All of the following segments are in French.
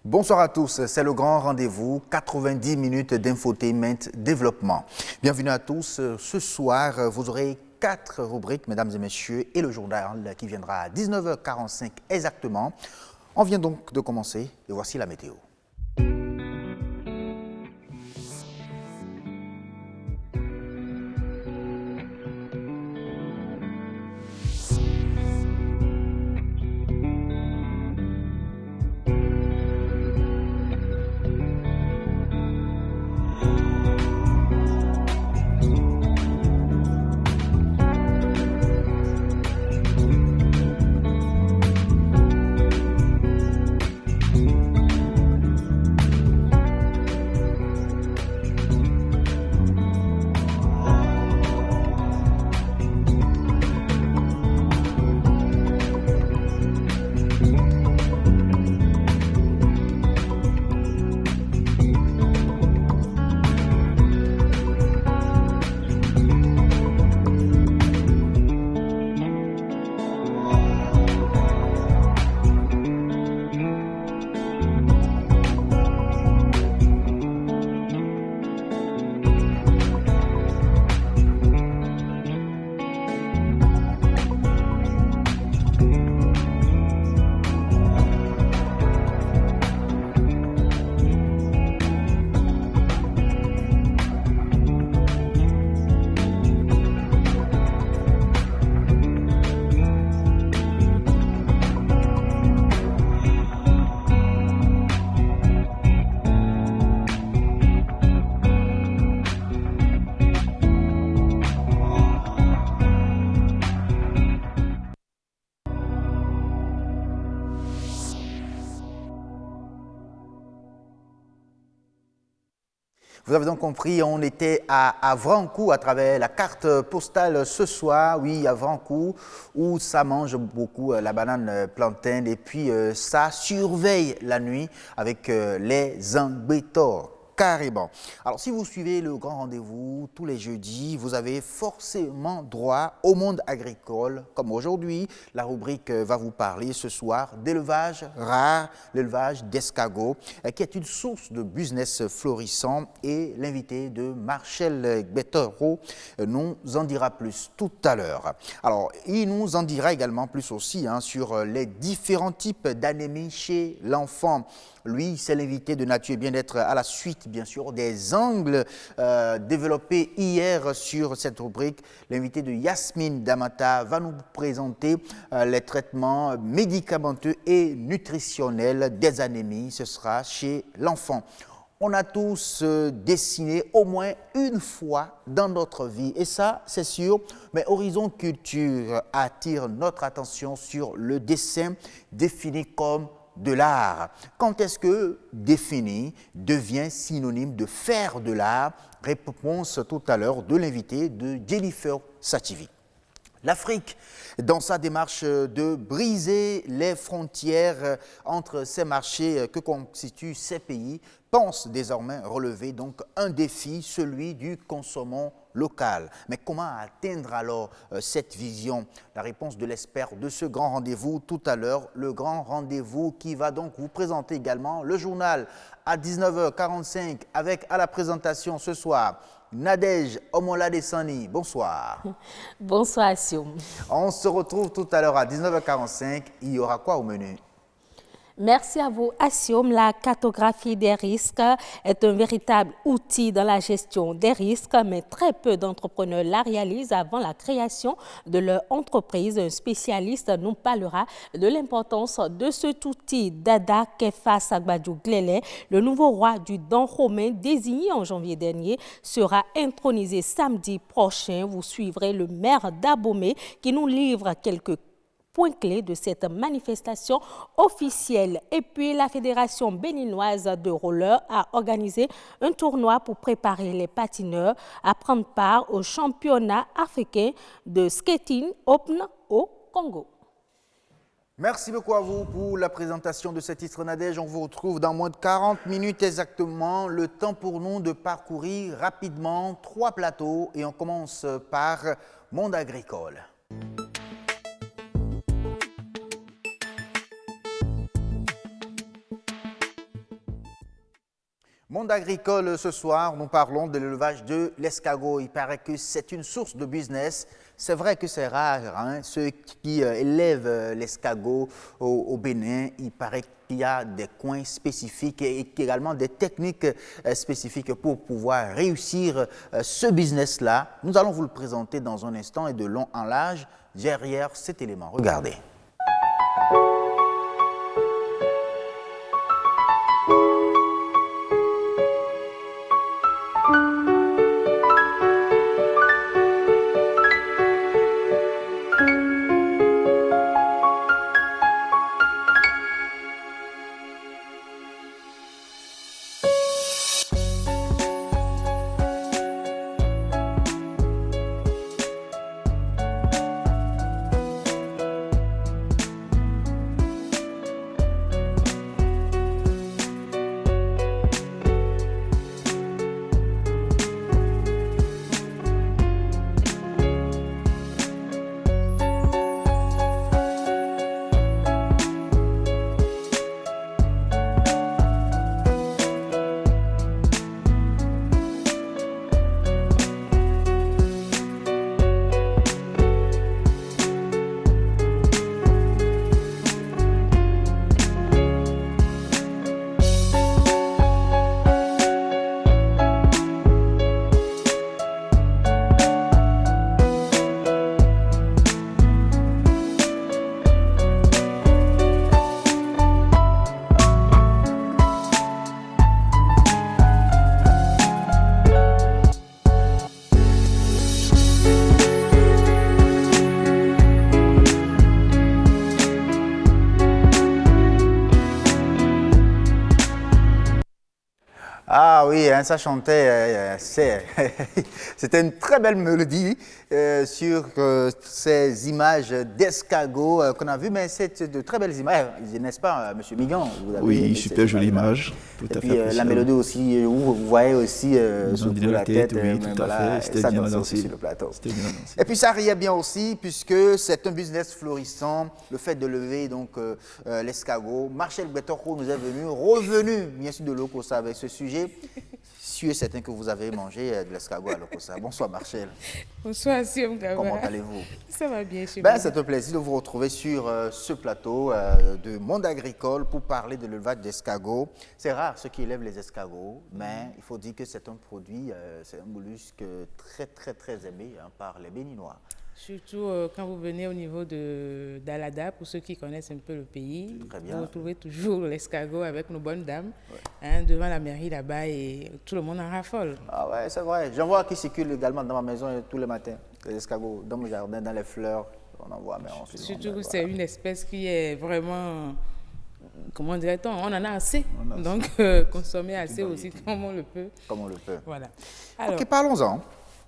Bonsoir à tous, c'est le grand rendez-vous, 90 minutes d'infotainment développement. Bienvenue à tous, ce soir vous aurez 4 rubriques, mesdames et messieurs, et le journal qui viendra à 19h45 exactement. On vient donc de commencer et voici la météo. Vous avez donc compris, on était à Vrancou à travers la carte postale ce soir. Oui, à Vrancou, où ça mange beaucoup la banane plantain et puis ça surveille la nuit avec les embêteurs. Carrément. Alors, si vous suivez le grand rendez-vous tous les jeudis, vous avez forcément droit au monde agricole. Comme aujourd'hui, la rubrique va vous parler ce soir d'élevage rare, l'élevage d'escargots, qui est une source de business florissant. Et l'invité de Marcel Bettereau nous en dira plus tout à l'heure. Alors, il nous en dira également plus aussi sur les différents types d'anémie chez l'enfant. Lui, c'est l'invité de Nature et Bien-être à la suite, bien sûr, des angles développés hier sur cette rubrique. L'invité de Yasmine Damata va nous présenter les traitements médicamenteux et nutritionnels des anémies. Ce sera chez l'enfant. On a tous dessiné au moins une fois dans notre vie, et ça, c'est sûr, mais Horizon Culture attire notre attention sur le dessin défini comme de l'art. Quand est-ce que défini devient synonyme de faire de l'art? Réponse tout à l'heure de l'invité de Jennifer Sativi. L'Afrique, dans sa démarche de briser les frontières entre ces marchés que constituent ces pays, pense désormais relever donc un défi, celui du consommant local. Mais comment atteindre alors cette vision? La réponse de l'expert de ce grand rendez-vous tout à l'heure, le grand rendez-vous qui va donc vous présenter également le journal à 19h45 avec à la présentation ce soir Nadège Omoladesani. Bonsoir. Bonsoir Assioum. On se retrouve tout à l'heure à 19h45. Il y aura quoi au menu? Merci à vous, Assioum. La cartographie des risques est un véritable outil dans la gestion des risques, mais très peu d'entrepreneurs la réalisent avant la création de leur entreprise. Un spécialiste nous parlera de l'importance de cet outil. Dada Kefa Sagbadou Glele, le nouveau roi du Dahomey, désigné en janvier dernier, sera intronisé samedi prochain. Vous suivrez le maire d'Abomey qui nous livre quelques point clé de cette manifestation officielle. Et puis, la Fédération béninoise de roller a organisé un tournoi pour préparer les patineurs à prendre part au championnat africain de skating Open au Congo. Merci beaucoup à vous pour la présentation de ce titre Nadège. On vous retrouve dans moins de 40 minutes exactement. Le temps pour nous de parcourir rapidement 3 plateaux et on commence par Monde agricole. Monde agricole, ce soir, nous parlons de l'élevage de l'escargot. Il paraît que c'est une source de business. C'est vrai que c'est rare, hein, ceux qui élèvent l'escargot au Bénin. Il paraît qu'il y a des coins spécifiques et également des techniques spécifiques pour pouvoir réussir ce business-là. Nous allons vous le présenter dans un instant et de long en large derrière cet élément. Regardez. Ah oui, hein, ça chantait, c'était une très belle mélodie sur ces images d'escargot qu'on a vues, mais c'est de très belles images, n'est-ce pas, Monsieur Migan? Oui, super jolie image. Et puis la mélodie aussi, où vous voyez aussi sur la tête, oui, tout à fait, c'était bien dansé sur le plateau. Et puis ça riait bien aussi, puisque c'est un business florissant, le fait de lever donc l'escargot. Marcel Betoro nous est revenu bien sûr de l'Okosa avec ce sujet. Je suis certain que vous avez mangé de l'escargot à l'Okosa. Bonsoir Marcel. Bonsoir Siom Gaba. Comment allez-vous? Ça va bien chez moi. C'est un plaisir de vous retrouver sur ce plateau de Monde agricole pour parler de l'élevage d'escargots. C'est rare ceux qui élèvent les escargots, mais il faut dire que c'est un produit, c'est un mollusque très aimé par les Béninois. Surtout quand vous venez au niveau d'Alada, pour ceux qui connaissent un peu le pays, vous retrouvez toujours l'escargot avec nos bonnes dames devant la mairie là-bas et tout le monde en raffole. Ah ouais, c'est vrai. J'en vois qui circulent également dans ma maison tous les matins. Les escargots dans mon jardin, dans les fleurs, on en voit. Mais surtout que c'est une espèce qui est vraiment, comment dirait-on, on en a assez. Donc consommer assez aussi comme on le peut. Comme on le peut. Voilà. Alors, ok, parlons-en.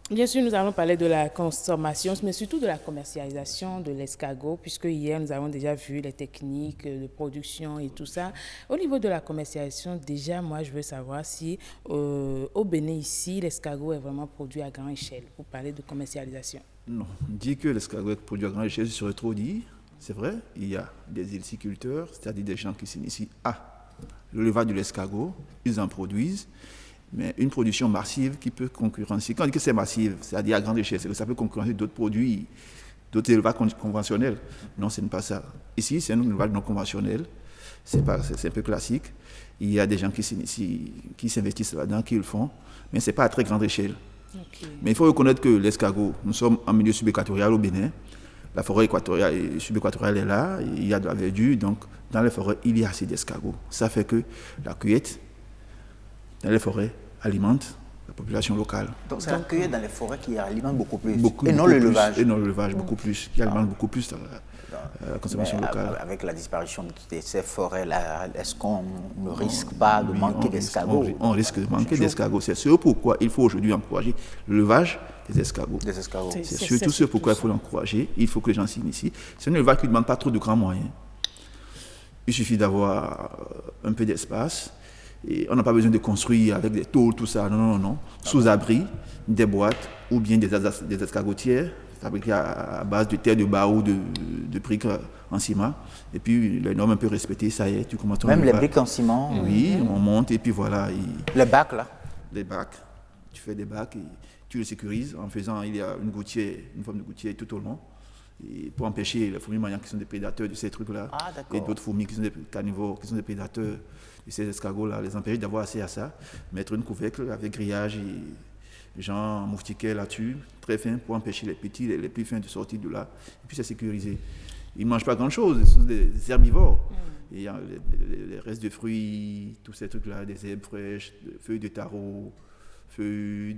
Bien sûr, nous allons parler de la consommation, mais surtout de la commercialisation de l'escargot, puisque hier, nous avons déjà vu les techniques de production et tout ça. Au niveau de la commercialisation, déjà, moi, je veux savoir si au Bénin, ici, l'escargot est vraiment produit à grande échelle, pour parler de commercialisation. Non, dit que l'escargot est produit à grande échelle, je serais trop dit. C'est vrai, il y a des ilciculteurs, c'est-à-dire des gens qui s'initient à l'élevage de l'escargot, ils en produisent. Mais une production massive qui peut concurrencer, quand on dit que c'est massive, c'est-à-dire à grande échelle, c'est que ça peut concurrencer d'autres produits, d'autres élevages conventionnels. Non, ce n'est pas ça. Ici, c'est un élevage non conventionnel, c'est un peu classique. Il y a des gens qui s'initient, qui s'investissent là-dedans, qui le font, mais ce n'est pas à très grande échelle. Okay. Mais il faut reconnaître que l'escargot, nous sommes en milieu subéquatorial au Bénin, la forêt équatoriale et subéquatoriale est là, il y a de la verdure, donc dans les forêts, il y a assez d'escargots. Ça fait que la cueillette dans les forêts alimente la population locale. Donc c'est la cueillette dans les forêts qui alimente beaucoup plus, et non l'élevage. Et non l'élevage, beaucoup plus, qui alimente beaucoup plus la consommation locale. Avec la disparition de ces forêts-là, est-ce qu'on ne risque pas de manquer d'escargots? On risque de manquer d'escargots. C'est ce pourquoi il faut aujourd'hui encourager l'élevage des escargots. C'est surtout ce pourquoi il faut l'encourager. Il faut que les gens s'initient. C'est un élevage qui ne demande pas trop de grands moyens. Il suffit d'avoir un peu d'espace. Et on n'a pas besoin de construire avec des tôles, tout ça. Non. Sous abri, des boîtes ou bien des escargotières fabriqué à base de terre de baou, de briques en ciment. Et puis, les normes un peu respectées, ça y est, tu commences ton Même les élevage. briques en ciment. Oui, on monte et puis voilà. Les bacs, là. Les bacs, tu fais des bacs et tu le sécurises en faisant, il y a une forme de gouttière tout au long. Et pour empêcher les fourmis maniaques qui sont des prédateurs de ces trucs-là, Ah, d'accord. et d'autres fourmis qui sont des carnivores, qui sont des prédateurs de ces escargots-là, les empêcher d'avoir accès à ça, mettre une couvercle avec grillage et genre moustiquaire là-dessus, très fin, pour empêcher les petits, les plus fins de sortir de là, et puis c'est sécurisé. Ils ne mangent pas grand-chose, ce sont des herbivores. Et il y a les restes de fruits, tous ces trucs-là, des herbes fraîches, des feuilles de taro, feuilles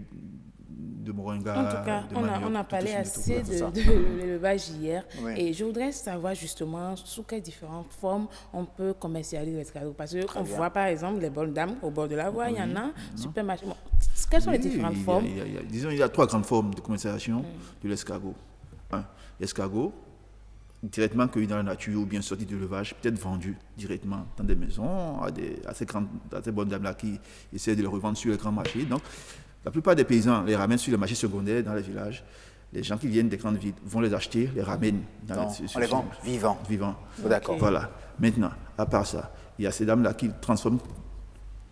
de moringa. En tout cas, de on manioc, a tout parlé ce assez truc-là. de l'élevage hier. Oui. Et je voudrais savoir justement sous quelles différentes formes on peut commercialiser l'escargot. Parce qu'on bien. voit par exemple les bonnes dames au bord de la voie, il y en a, supermarché. Bon, quelles sont les Oui, différentes formes? disons, il y a 3 grandes formes de commercialisation de l'escargot. L'escargot, directement cueilli dans la nature ou bien sorti de l'élevage, peut-être vendu directement dans des maisons à ces bonnes dames-là qui essaient de le revendre sur les grands marchés. Donc, la plupart des paysans les ramènent sur les marchés secondaires dans les villages. Les gens qui viennent des grandes villes vont les acheter, les ramènent dans Donc, on les vend vivants. vivants. Oh, d'accord. Voilà. Maintenant, à part ça, il y a ces dames-là qui le transforment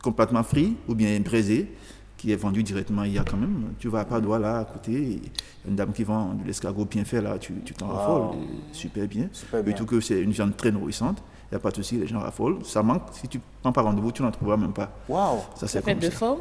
complètement frit ou bien braisé, qui est vendu directement. Il y a quand même, tu vas à Padoua là à côté, il y a une dame qui vend de l'escargot bien fait là, tu t'en raffoles, super bien. Super bien. Et tout que c'est une viande très nourrissante, il n'y a pas de souci, les gens raffolent. Ça manque, si tu prends pas rendez-vous, tu n'en trouveras même pas. Waouh. Ça, Ça fait comme deux ça. formes?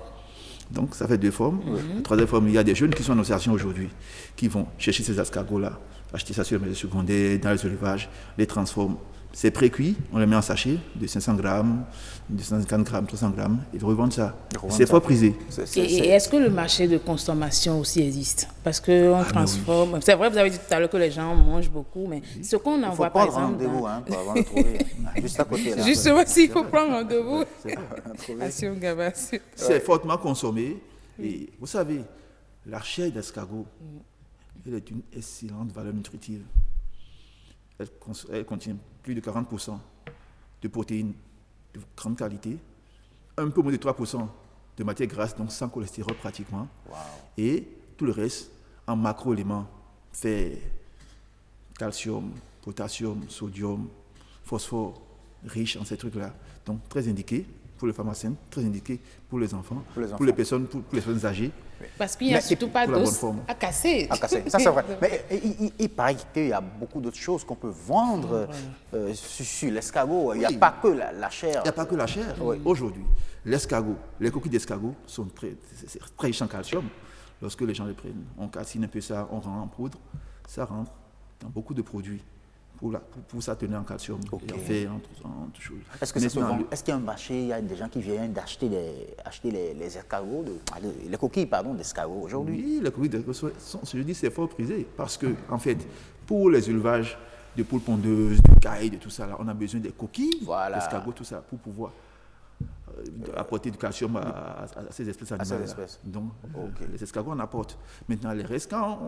Donc ça fait 2 formes. La troisième forme, il y a des jeunes qui sont en association aujourd'hui, qui vont chercher ces escargots-là, acheter ça sur les marchés secondaires, dans les élevages, les transforment. C'est pré-cuit, on les met en sachet de 500 grammes, 250 grammes, 300 grammes, et ils revendent ça. revendent C'est ça. fort prisé. Et est-ce que le marché de consommation aussi existe? Parce qu'on transforme. C'est vrai, vous avez dit tout à l'heure que les gens mangent beaucoup, mais ce qu'on Il faut envoie par prendre exemple. rendez-vous hein, pour avant de trouver. Juste à côté là. Justement, s'il faut prendre rendez-vous. Trouver. Assion Gaba. C'est fortement consommé. Et vous savez, la chair d'escargot, elle est d'une excellente valeur nutritive. Elle contient plus de 40% de protéines de grande qualité, un peu moins de 3% de matière grasse, donc sans cholestérol pratiquement. Et tout le reste en macro-éléments, fer, calcium, potassium, sodium, phosphore, riche en ces trucs-là. Donc très indiqué pour les pharmaciens, très indiqué pour les enfants, pour les personnes âgées. Parce qu'il n'y a Mais surtout pas pour la bonne d'os forme. à casser. À casser. Ça, c'est vrai. Mais il paraît qu'il y a beaucoup d'autres choses qu'on peut vendre sur l'escargot. Il n'y a pas que la chair. Il n'y a pas que la chair. Aujourd'hui, l'escargot, les coquilles d'escargot sont très riches en calcium. Lorsque les gens les prennent, on calcine un peu ça, on rend en poudre, ça rentre dans beaucoup de produits pour ça tenir en calcium et en fer, en tout chose. Est-ce que ça se Maintenant, vend? Est-ce qu'il y a un marché, il y a des gens qui viennent d'acheter les escargots, les coquilles d'escargots aujourd'hui? Oui, les coquilles d'escargot sont, je dis, c'est fort prisé parce que, en fait, pour les élevages de poules pondeuses, de cailles, de tout ça, là, on a besoin des coquilles d'escargots, tout ça, pour pouvoir apporter du calcium à ces espèces animales. Donc, les escargots en apportent. Maintenant, les restes, quand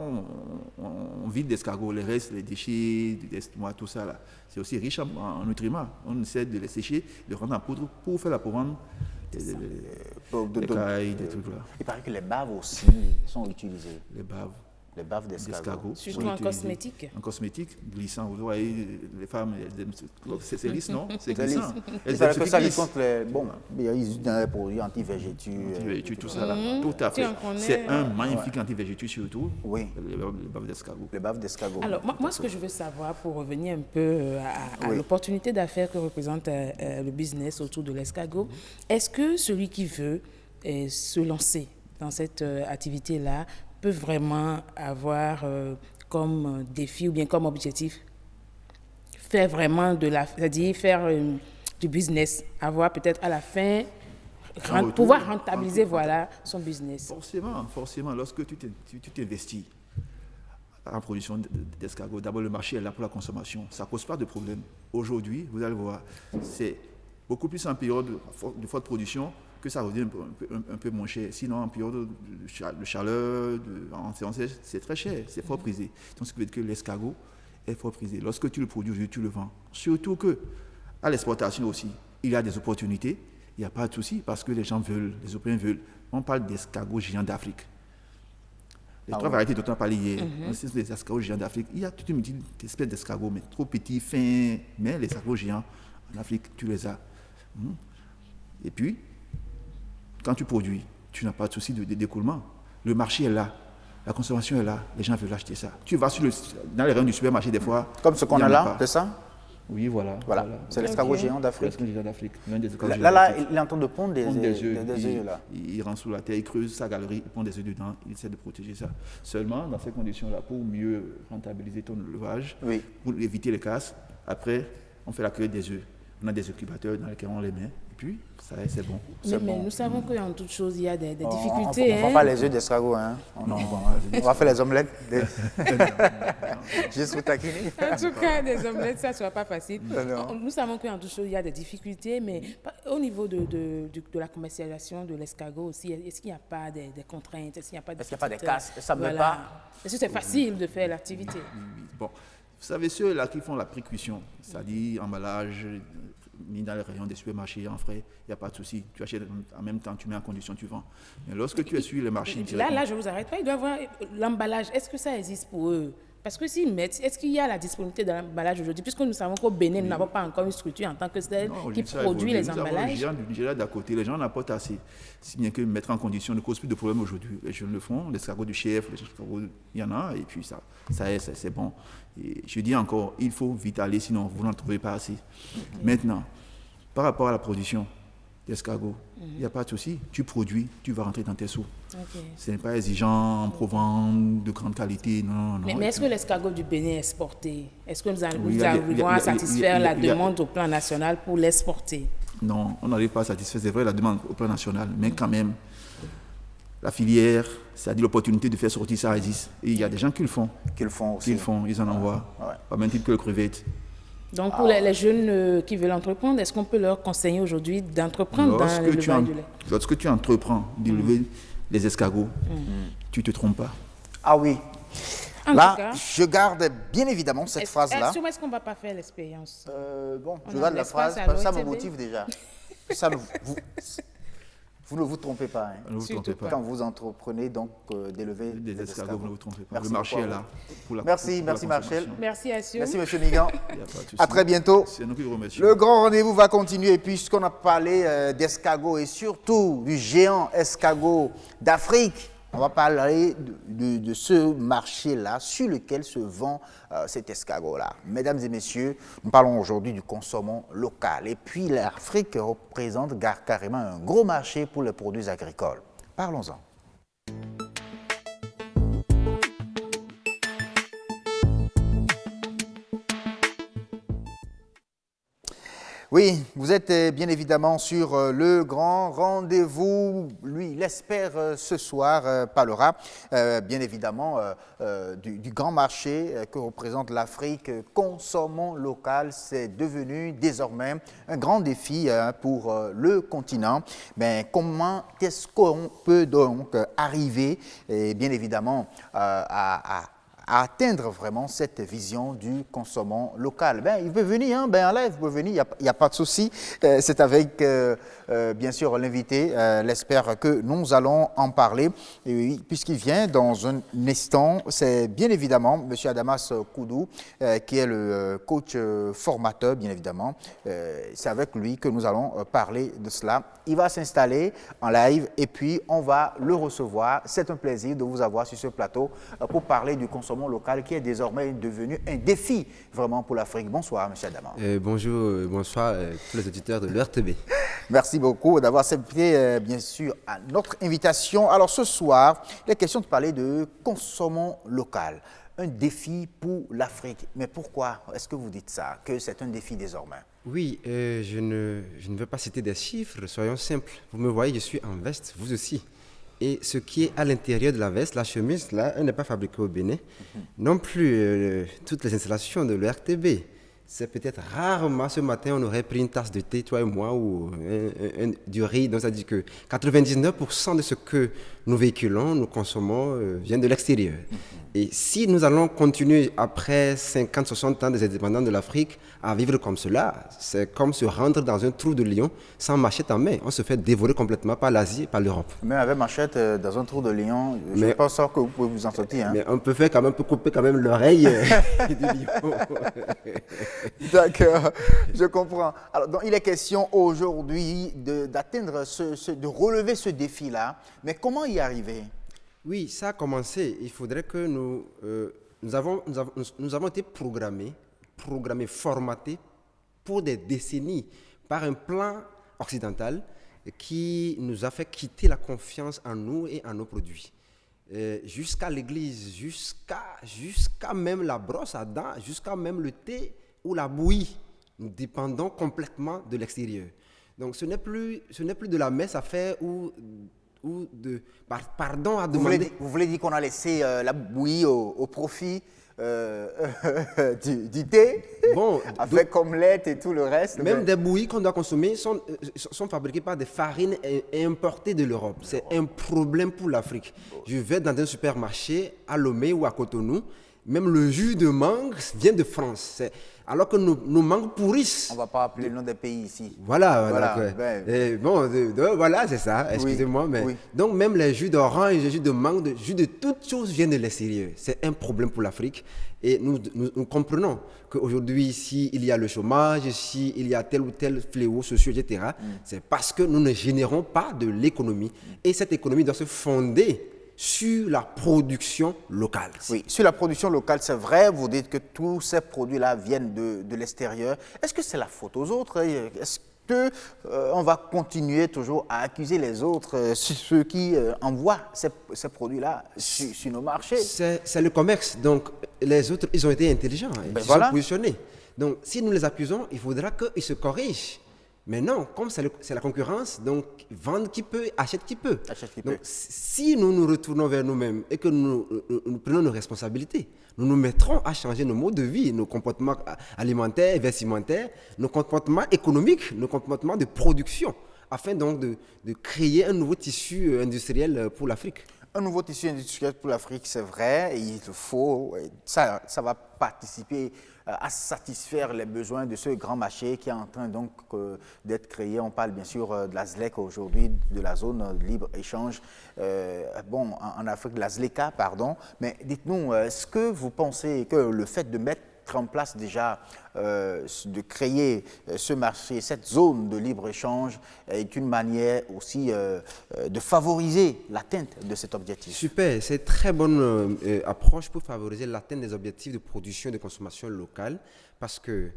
on vide l'escargot, les restes, les déchets, l'estomac, tout ça, là, c'est aussi riche en nutriments. On essaie de les sécher, de rendre en poudre pour faire la poudre, des cailles, des trucs là. Il paraît que les baves aussi sont utilisées. Les baves d'escargot. Surtout en cosmétique. En cosmétique, glissant. Vous voyez, les femmes, elles aiment, c'est lisse, non? C'est C'est lisse. glissant. Il paraît que ça lutte contre les... Bon, ils utilisent dans les produits anti-végétus. Tout ça là. Tout à fait. Tu en connais, C'est un magnifique anti-végétus surtout. Oui. Les baves d'escargot. Les baves d'escargot. Alors, moi, ce que je veux savoir, pour revenir un peu à l'opportunité d'affaires que représente le business autour de l'escargot, est-ce que celui qui veut se lancer dans cette activité-là peut vraiment avoir comme défi ou bien comme objectif faire vraiment c'est-à-dire faire du business, avoir peut-être à la fin pouvoir rentabiliser son business. Forcément, lorsque tu t'investis en production d'escargots, d'abord le marché est là pour la consommation, ça ne pose pas de problème. Aujourd'hui, vous allez voir, c'est beaucoup plus en période de forte production que ça revient un peu moins cher. Sinon, en période de chaleur, en saison sèche, c'est très cher, c'est fort prisé. Donc, ce qui veut dire que l'escargot est fort prisé. Lorsque tu le produis, tu le vends. Surtout qu'à l'exportation aussi, il y a des opportunités, il n'y a pas de souci parce que les gens veulent, les Européens veulent. On parle d'escargots géants d'Afrique. Les trois variétés dont on a parlé hier, c'est les escargots géants d'Afrique. Il y a toute une multitude d'espèces d'escargots, mais trop petits, fins. Mais les escargots géants en Afrique, tu les as. Et puis, quand tu produis, tu n'as pas de souci de d'écoulement. Le marché est là, la consommation est là, les gens veulent acheter ça. Tu vas dans les rayons du supermarché des fois. Comme ce qu'on a là, c'est ça? Oui, voilà. C'est l'escargot géant d'Afrique. L'escargot géant d'Afrique. L'un des escargots géants Là, d'Afrique. il est en train de pondre des œufs là. Il rentre sous la terre, il creuse sa galerie, il pond des œufs dedans, il essaie de protéger ça. Seulement, dans ces conditions-là, pour mieux rentabiliser ton élevage, pour éviter les casses, après, on fait la cueillette des œufs. On a des incubateurs dans lesquels on les met, et puis, ça c'est bon. Mais nous savons qu'en toute chose, il y a des difficultés. On ne vend pas les œufs d'escargot. Hein. On va faire les omelettes. Juste pour taquiner. En tout cas, des omelettes, ça ne sera pas facile. Nous savons qu'en toute chose, il y a des difficultés, mais au niveau de la commercialisation de l'escargot aussi, est-ce qu'il n'y a pas des contraintes? Est-ce qu'il n'y a pas des casses? Ça me pas. Est-ce que c'est facile de faire l'activité? Oui. Bon, vous savez, ceux-là qui font la précaution, c'est-à-dire emballage, mis dans les rayons des supermarchés en frais, il n'y a pas de souci. Tu achètes en même temps, tu mets en condition, tu vends. Mais lorsque tu es sur les marchés Là, je ne vous arrête pas. Il doit y avoir l'emballage. Est-ce que ça existe pour eux? Parce que s'ils mettent, est-ce qu'il y a la disponibilité de l'emballage aujourd'hui? Puisque nous savons qu'au Bénin, nous n'avons pas encore une structure en tant que celle qui produit les emballages. Les gens du Nigeria d'à côté, les gens n'apportent assez. Si bien que mettre en condition ne cause plus de problème aujourd'hui. Les jeunes le font, les escargots du chef, les escargots, il y en a, et puis ça c'est bon. Et je dis encore, il faut vite aller, sinon vous n'en trouvez pas assez. Maintenant, par rapport à la production d'escargots, il n'y a pas de souci. Tu produis, tu vas rentrer dans tes sous. Ce n'est pas exigeant, prouvant, de grande qualité. Non. Mais est-ce que l'escargot du Bénin est exporté? Est-ce que nous arrivons à satisfaire la demande au plan national pour l'exporter? Non, on n'arrive pas à satisfaire, c'est vrai, la demande au plan national, mais quand même, la filière, c'est-à-dire l'opportunité de faire sortir ça existe. Et il y a des gens qui le font. Ils en envoient. Pas même titre que le crevette. Donc, pour les jeunes qui veulent entreprendre, est-ce qu'on peut leur conseiller aujourd'hui d'entreprendre dans l'élevage du lait? Lorsque tu entreprends d'élever les escargots, tu ne te trompes pas. Ah oui. Là, je garde bien évidemment cette phrase-là. Est-ce qu'on ne va pas faire l'expérience? Je garde la phrase, ça me motive déjà. Vous ne vous trompez pas. Hein. Ne vous trompez pas. Quand vous entreprenez donc d'élever des escargots, vous ne vous trompez pas. Merci le marché est là. Merci Marcel. Merci Assio. Merci M. Migan. À très bientôt. C'est nous qui vous remercions. Le grand rendez-vous va continuer puisqu'on a parlé d'escargots et surtout du géant escargot d'Afrique. On va parler de ce marché-là sur lequel se vend cet escargot-là. Mesdames et messieurs, nous parlons aujourd'hui du consommant local. Et puis l'Afrique représente carrément un gros marché pour les produits agricoles. Parlons-en. Oui, vous êtes bien évidemment sur le grand rendez-vous. Lui, il espère ce soir, parlera bien évidemment du grand marché que représente l'Afrique. Consommons local, c'est devenu désormais un grand défi pour le continent. Mais comment est-ce qu'on peut donc arriver, bien évidemment, à atteindre vraiment cette vision du consommant local? Il peut venir, en live, il peut venir, il n'y a pas de souci. C'est avec, bien sûr, l'invité, l'espère que nous allons en parler. Et puisqu'il vient dans un instant, c'est bien évidemment M. Adamas Koudou, qui est le coach formateur, bien évidemment. C'est avec lui que nous allons parler de cela. Il va s'installer en live et puis on va le recevoir. C'est un plaisir de vous avoir sur ce plateau pour parler du consommant local qui est désormais devenu un défi vraiment pour l'Afrique. Bonsoir, M. Adamas. Bonjour, bonsoir tous les auditeurs de l'RTB. Merci beaucoup d'avoir accepté, bien sûr, à notre invitation. Alors ce soir, il est question de parler de consommant local. Un défi pour l'Afrique. Mais pourquoi est-ce que vous dites ça, que c'est un défi désormais? Oui, je ne veux pas citer des chiffres, soyons simples. Vous me voyez, je suis en veste, vous aussi. Et ce qui est à l'intérieur de la veste, la chemise, là, elle n'est pas fabriquée au Bénin. Non plus toutes les installations de l'RTB. c'est peut-être rarement ce matin on aurait pris une tasse de thé, toi et moi, ou du riz. Donc ça dit que 99% de ce que nous véhiculons, nous consommons, vient de l'extérieur. Et si nous allons continuer après 50, 60 ans des indépendants de l'Afrique à vivre comme cela, c'est comme se rendre dans un trou de lion sans machette en main. On se fait dévorer complètement par l'Asie et par l'Europe. Même avec machette dans un trou de lion, je pense que vous pouvez vous en sortir. Hein. Mais on peut faire quand même, on peut couper quand même l'oreille du lion. D'accord, je comprends. Alors, donc, il est question aujourd'hui d'atteindre, de relever ce défi-là. Mais comment y arriver? Oui, ça a commencé. Il faudrait que nous avons été programmés, formatés pour des décennies par un plan occidental qui nous a fait quitter la confiance en nous et en nos produits. Jusqu'à l'église, jusqu'à même la brosse à dents, jusqu'à même le thé ou la bouillie. Nous dépendons complètement de l'extérieur. Donc ce n'est plus de la messe à faire ou pardon à demander. Vous voulez dire qu'on a laissé la bouillie au profit du thé, avec omelette et tout le reste. Même des bouillies qu'on doit consommer sont fabriquées par des farines importées de l'Europe. C'est un problème pour l'Afrique. Je vais dans un supermarché à Lomé ou à Cotonou, même le jus de mangue vient de France. Alors que nos mangues pourrissent. On ne va pas appeler le nom des pays ici. Voilà. Voilà, c'est ça. Excusez-moi. Mais oui. Donc, même les jus d'orange, les jus de mangue, les jus de toutes choses viennent de l'extérieur. C'est un problème pour l'Afrique. Et nous comprenons qu'aujourd'hui, s'il y a le chômage, s'il y a tel ou tel fléau social, etc., c'est parce que nous ne générons pas de l'économie. Et cette économie doit se fonder sur la production locale. Oui, sur la production locale, c'est vrai, vous dites que tous ces produits-là viennent de l'extérieur. Est-ce que c'est la faute aux autres? Est-ce qu'on va continuer toujours à accuser les autres, ceux qui envoient ces produits-là sur nos marchés? C'est le commerce. Donc, les autres, ils ont été intelligents, ils sont positionnés. Donc, si nous les accusons, il faudra qu'ils se corrigent. Mais non, comme c'est la concurrence, donc vendre qui peut, achète qui peut. Donc, si nous nous retournons vers nous-mêmes et que nous prenons nos responsabilités, nous nous mettrons à changer nos modes de vie, nos comportements alimentaires, vestimentaires, nos comportements économiques, nos comportements de production, afin donc de créer un nouveau tissu industriel pour l'Afrique. Un nouveau tissu industriel pour l'Afrique, c'est vrai, et il faut, ça va participer à satisfaire les besoins de ce grand marché qui est en train donc d'être créé. On parle bien sûr de la ZLEC aujourd'hui, de la zone de libre-échange en Afrique, de la ZLECA, pardon. Mais dites-nous, est-ce que vous pensez que le fait de mettre en place déjà, de créer ce marché, cette zone de libre-échange est une manière aussi de favoriser l'atteinte de cet objectif? Super, c'est une très bonne approche pour favoriser l'atteinte des objectifs de production et de consommation locale parce que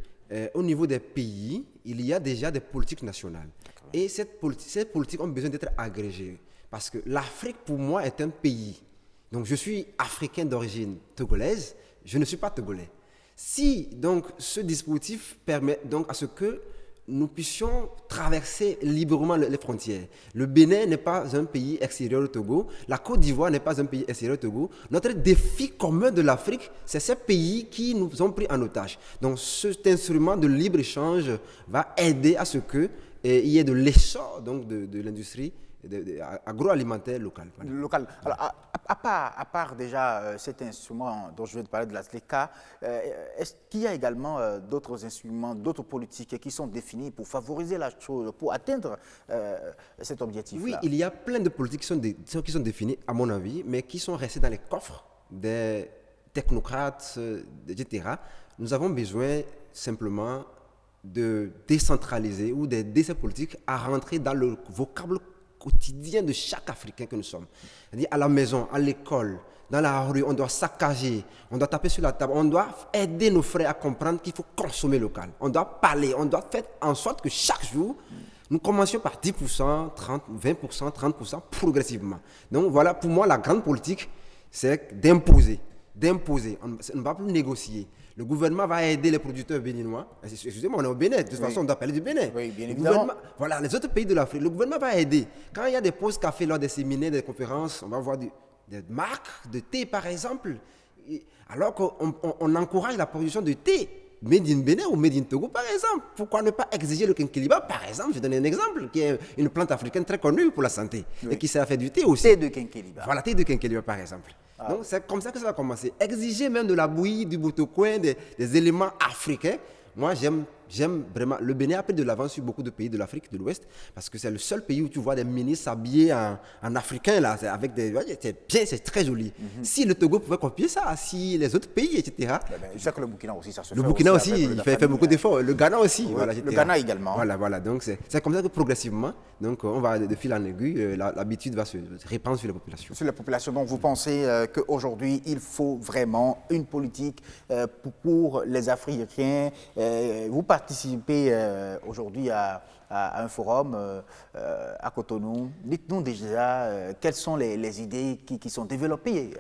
au niveau des pays, il y a déjà des politiques nationales. Et ces politiques ont besoin d'être agrégées parce que l'Afrique, pour moi, est un pays. Donc, je suis africain d'origine togolaise, je ne suis pas togolais. Si donc ce dispositif permet donc à ce que nous puissions traverser librement les frontières. Le Bénin n'est pas un pays extérieur au Togo, la Côte d'Ivoire n'est pas un pays extérieur au Togo. Notre défi commun de l'Afrique, c'est ces pays qui nous ont pris en otage. Donc cet instrument de libre-échange va aider à ce qu'il y ait de l'essor de l'industrie agroalimentaire locale. Voilà. Local. Alors, à part déjà cet instrument dont je vais te parler de la ZLECA, est-ce qu'il y a également d'autres instruments, d'autres politiques qui sont définies pour favoriser la chose, pour atteindre cet objectif-là? Oui, il y a plein de politiques qui sont définies, à mon avis, mais qui sont restées dans les coffres des technocrates, etc. Nous avons besoin simplement de décentraliser ou d'aider ces politiques à rentrer dans le vocable quotidien de chaque Africain que nous sommes. C'est-à-dire à la maison, à l'école, dans la rue, on doit saccager, on doit taper sur la table, on doit aider nos frères à comprendre qu'il faut consommer local. On doit parler, on doit faire en sorte que chaque jour, nous commencions par 10%, 30%, 20%, 30% progressivement. Donc voilà, pour moi, la grande politique, c'est d'imposer. On ne va plus négocier. Le gouvernement va aider les producteurs béninois. Excusez-moi, on est au Bénin. De toute façon, on doit parler du Bénin. Oui, bien évidemment. Voilà, les autres pays de l'Afrique, le gouvernement va aider. Quand il y a des pauses café lors des séminaires, des conférences, on va voir des marques de thé, par exemple. Alors qu'on encourage la production de thé Made in Bénin ou Made in Togo, par exemple. Pourquoi ne pas exiger le quinquilibre, par exemple, je donne un exemple, qui est une plante africaine très connue pour la santé et qui sert à faire du thé aussi. Thé de quinquilibre. Voilà, thé de quinquilibre, par exemple. Donc, c'est comme ça que ça va commencer. Exiger même de la bouillie, du botocoin, des éléments africains. Moi, j'aime vraiment. Le Bénin a pris de l'avance sur beaucoup de pays de l'Afrique de l'Ouest parce que c'est le seul pays où tu vois des ministres habillés en africain, là, avec des. C'est bien, c'est très joli. Si le Togo pouvait copier ça, si les autres pays, etc. Je sais que le Burkina aussi, ça se fait. Le Burkina aussi, avec il la fait famille, beaucoup d'efforts. Le Ghana aussi. Oui, Voilà, le etc. Ghana également. Voilà. Donc, c'est comme ça que progressivement, donc, on va de fil en aiguille, l'habitude va se répandre sur les populations. Sur la population, donc vous pensez qu'aujourd'hui, il faut vraiment une politique pour les Africains. Vous participez aujourd'hui à un forum à Cotonou. Dites-nous déjà quelles sont les idées qui sont développées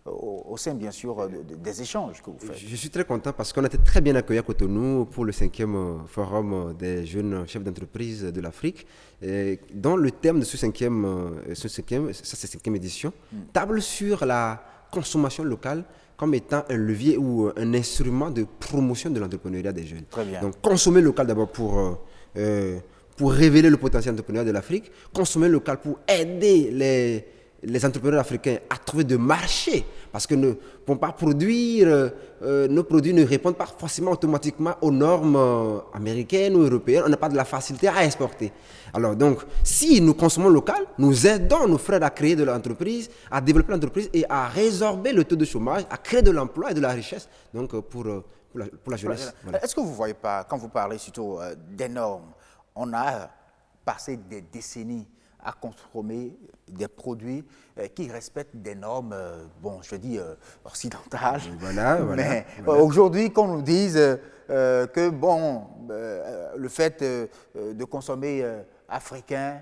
au sein, bien sûr, des échanges que vous faites. Je suis très content parce qu'on a été très bien accueillis à Cotonou pour le 5e forum des jeunes chefs d'entreprise de l'Afrique, dont le thème de cette 5e édition table sur la consommation locale comme étant un levier ou un instrument de promotion de l'entrepreneuriat des jeunes. Très bien. Donc, consommer local d'abord pour révéler le potentiel entrepreneurial de l'Afrique, consommer local pour aider les entrepreneurs africains à trouver de marché, parce que ne vont pas produire, nos produits ne répondent pas forcément automatiquement aux normes américaines ou européennes, on n'a pas de la facilité à exporter. Alors donc, si nous consommons local, nous aidons nos frères à créer de l'entreprise, à développer l'entreprise et à résorber le taux de chômage, à créer de l'emploi et de la richesse, donc pour la jeunesse. Voilà. Est-ce que vous ne voyez pas, quand vous parlez surtout des normes, on a passé des décennies à consommer des produits qui respectent des normes, occidentales. Voilà. Mais aujourd'hui, qu'on nous dise que le fait de consommer africain,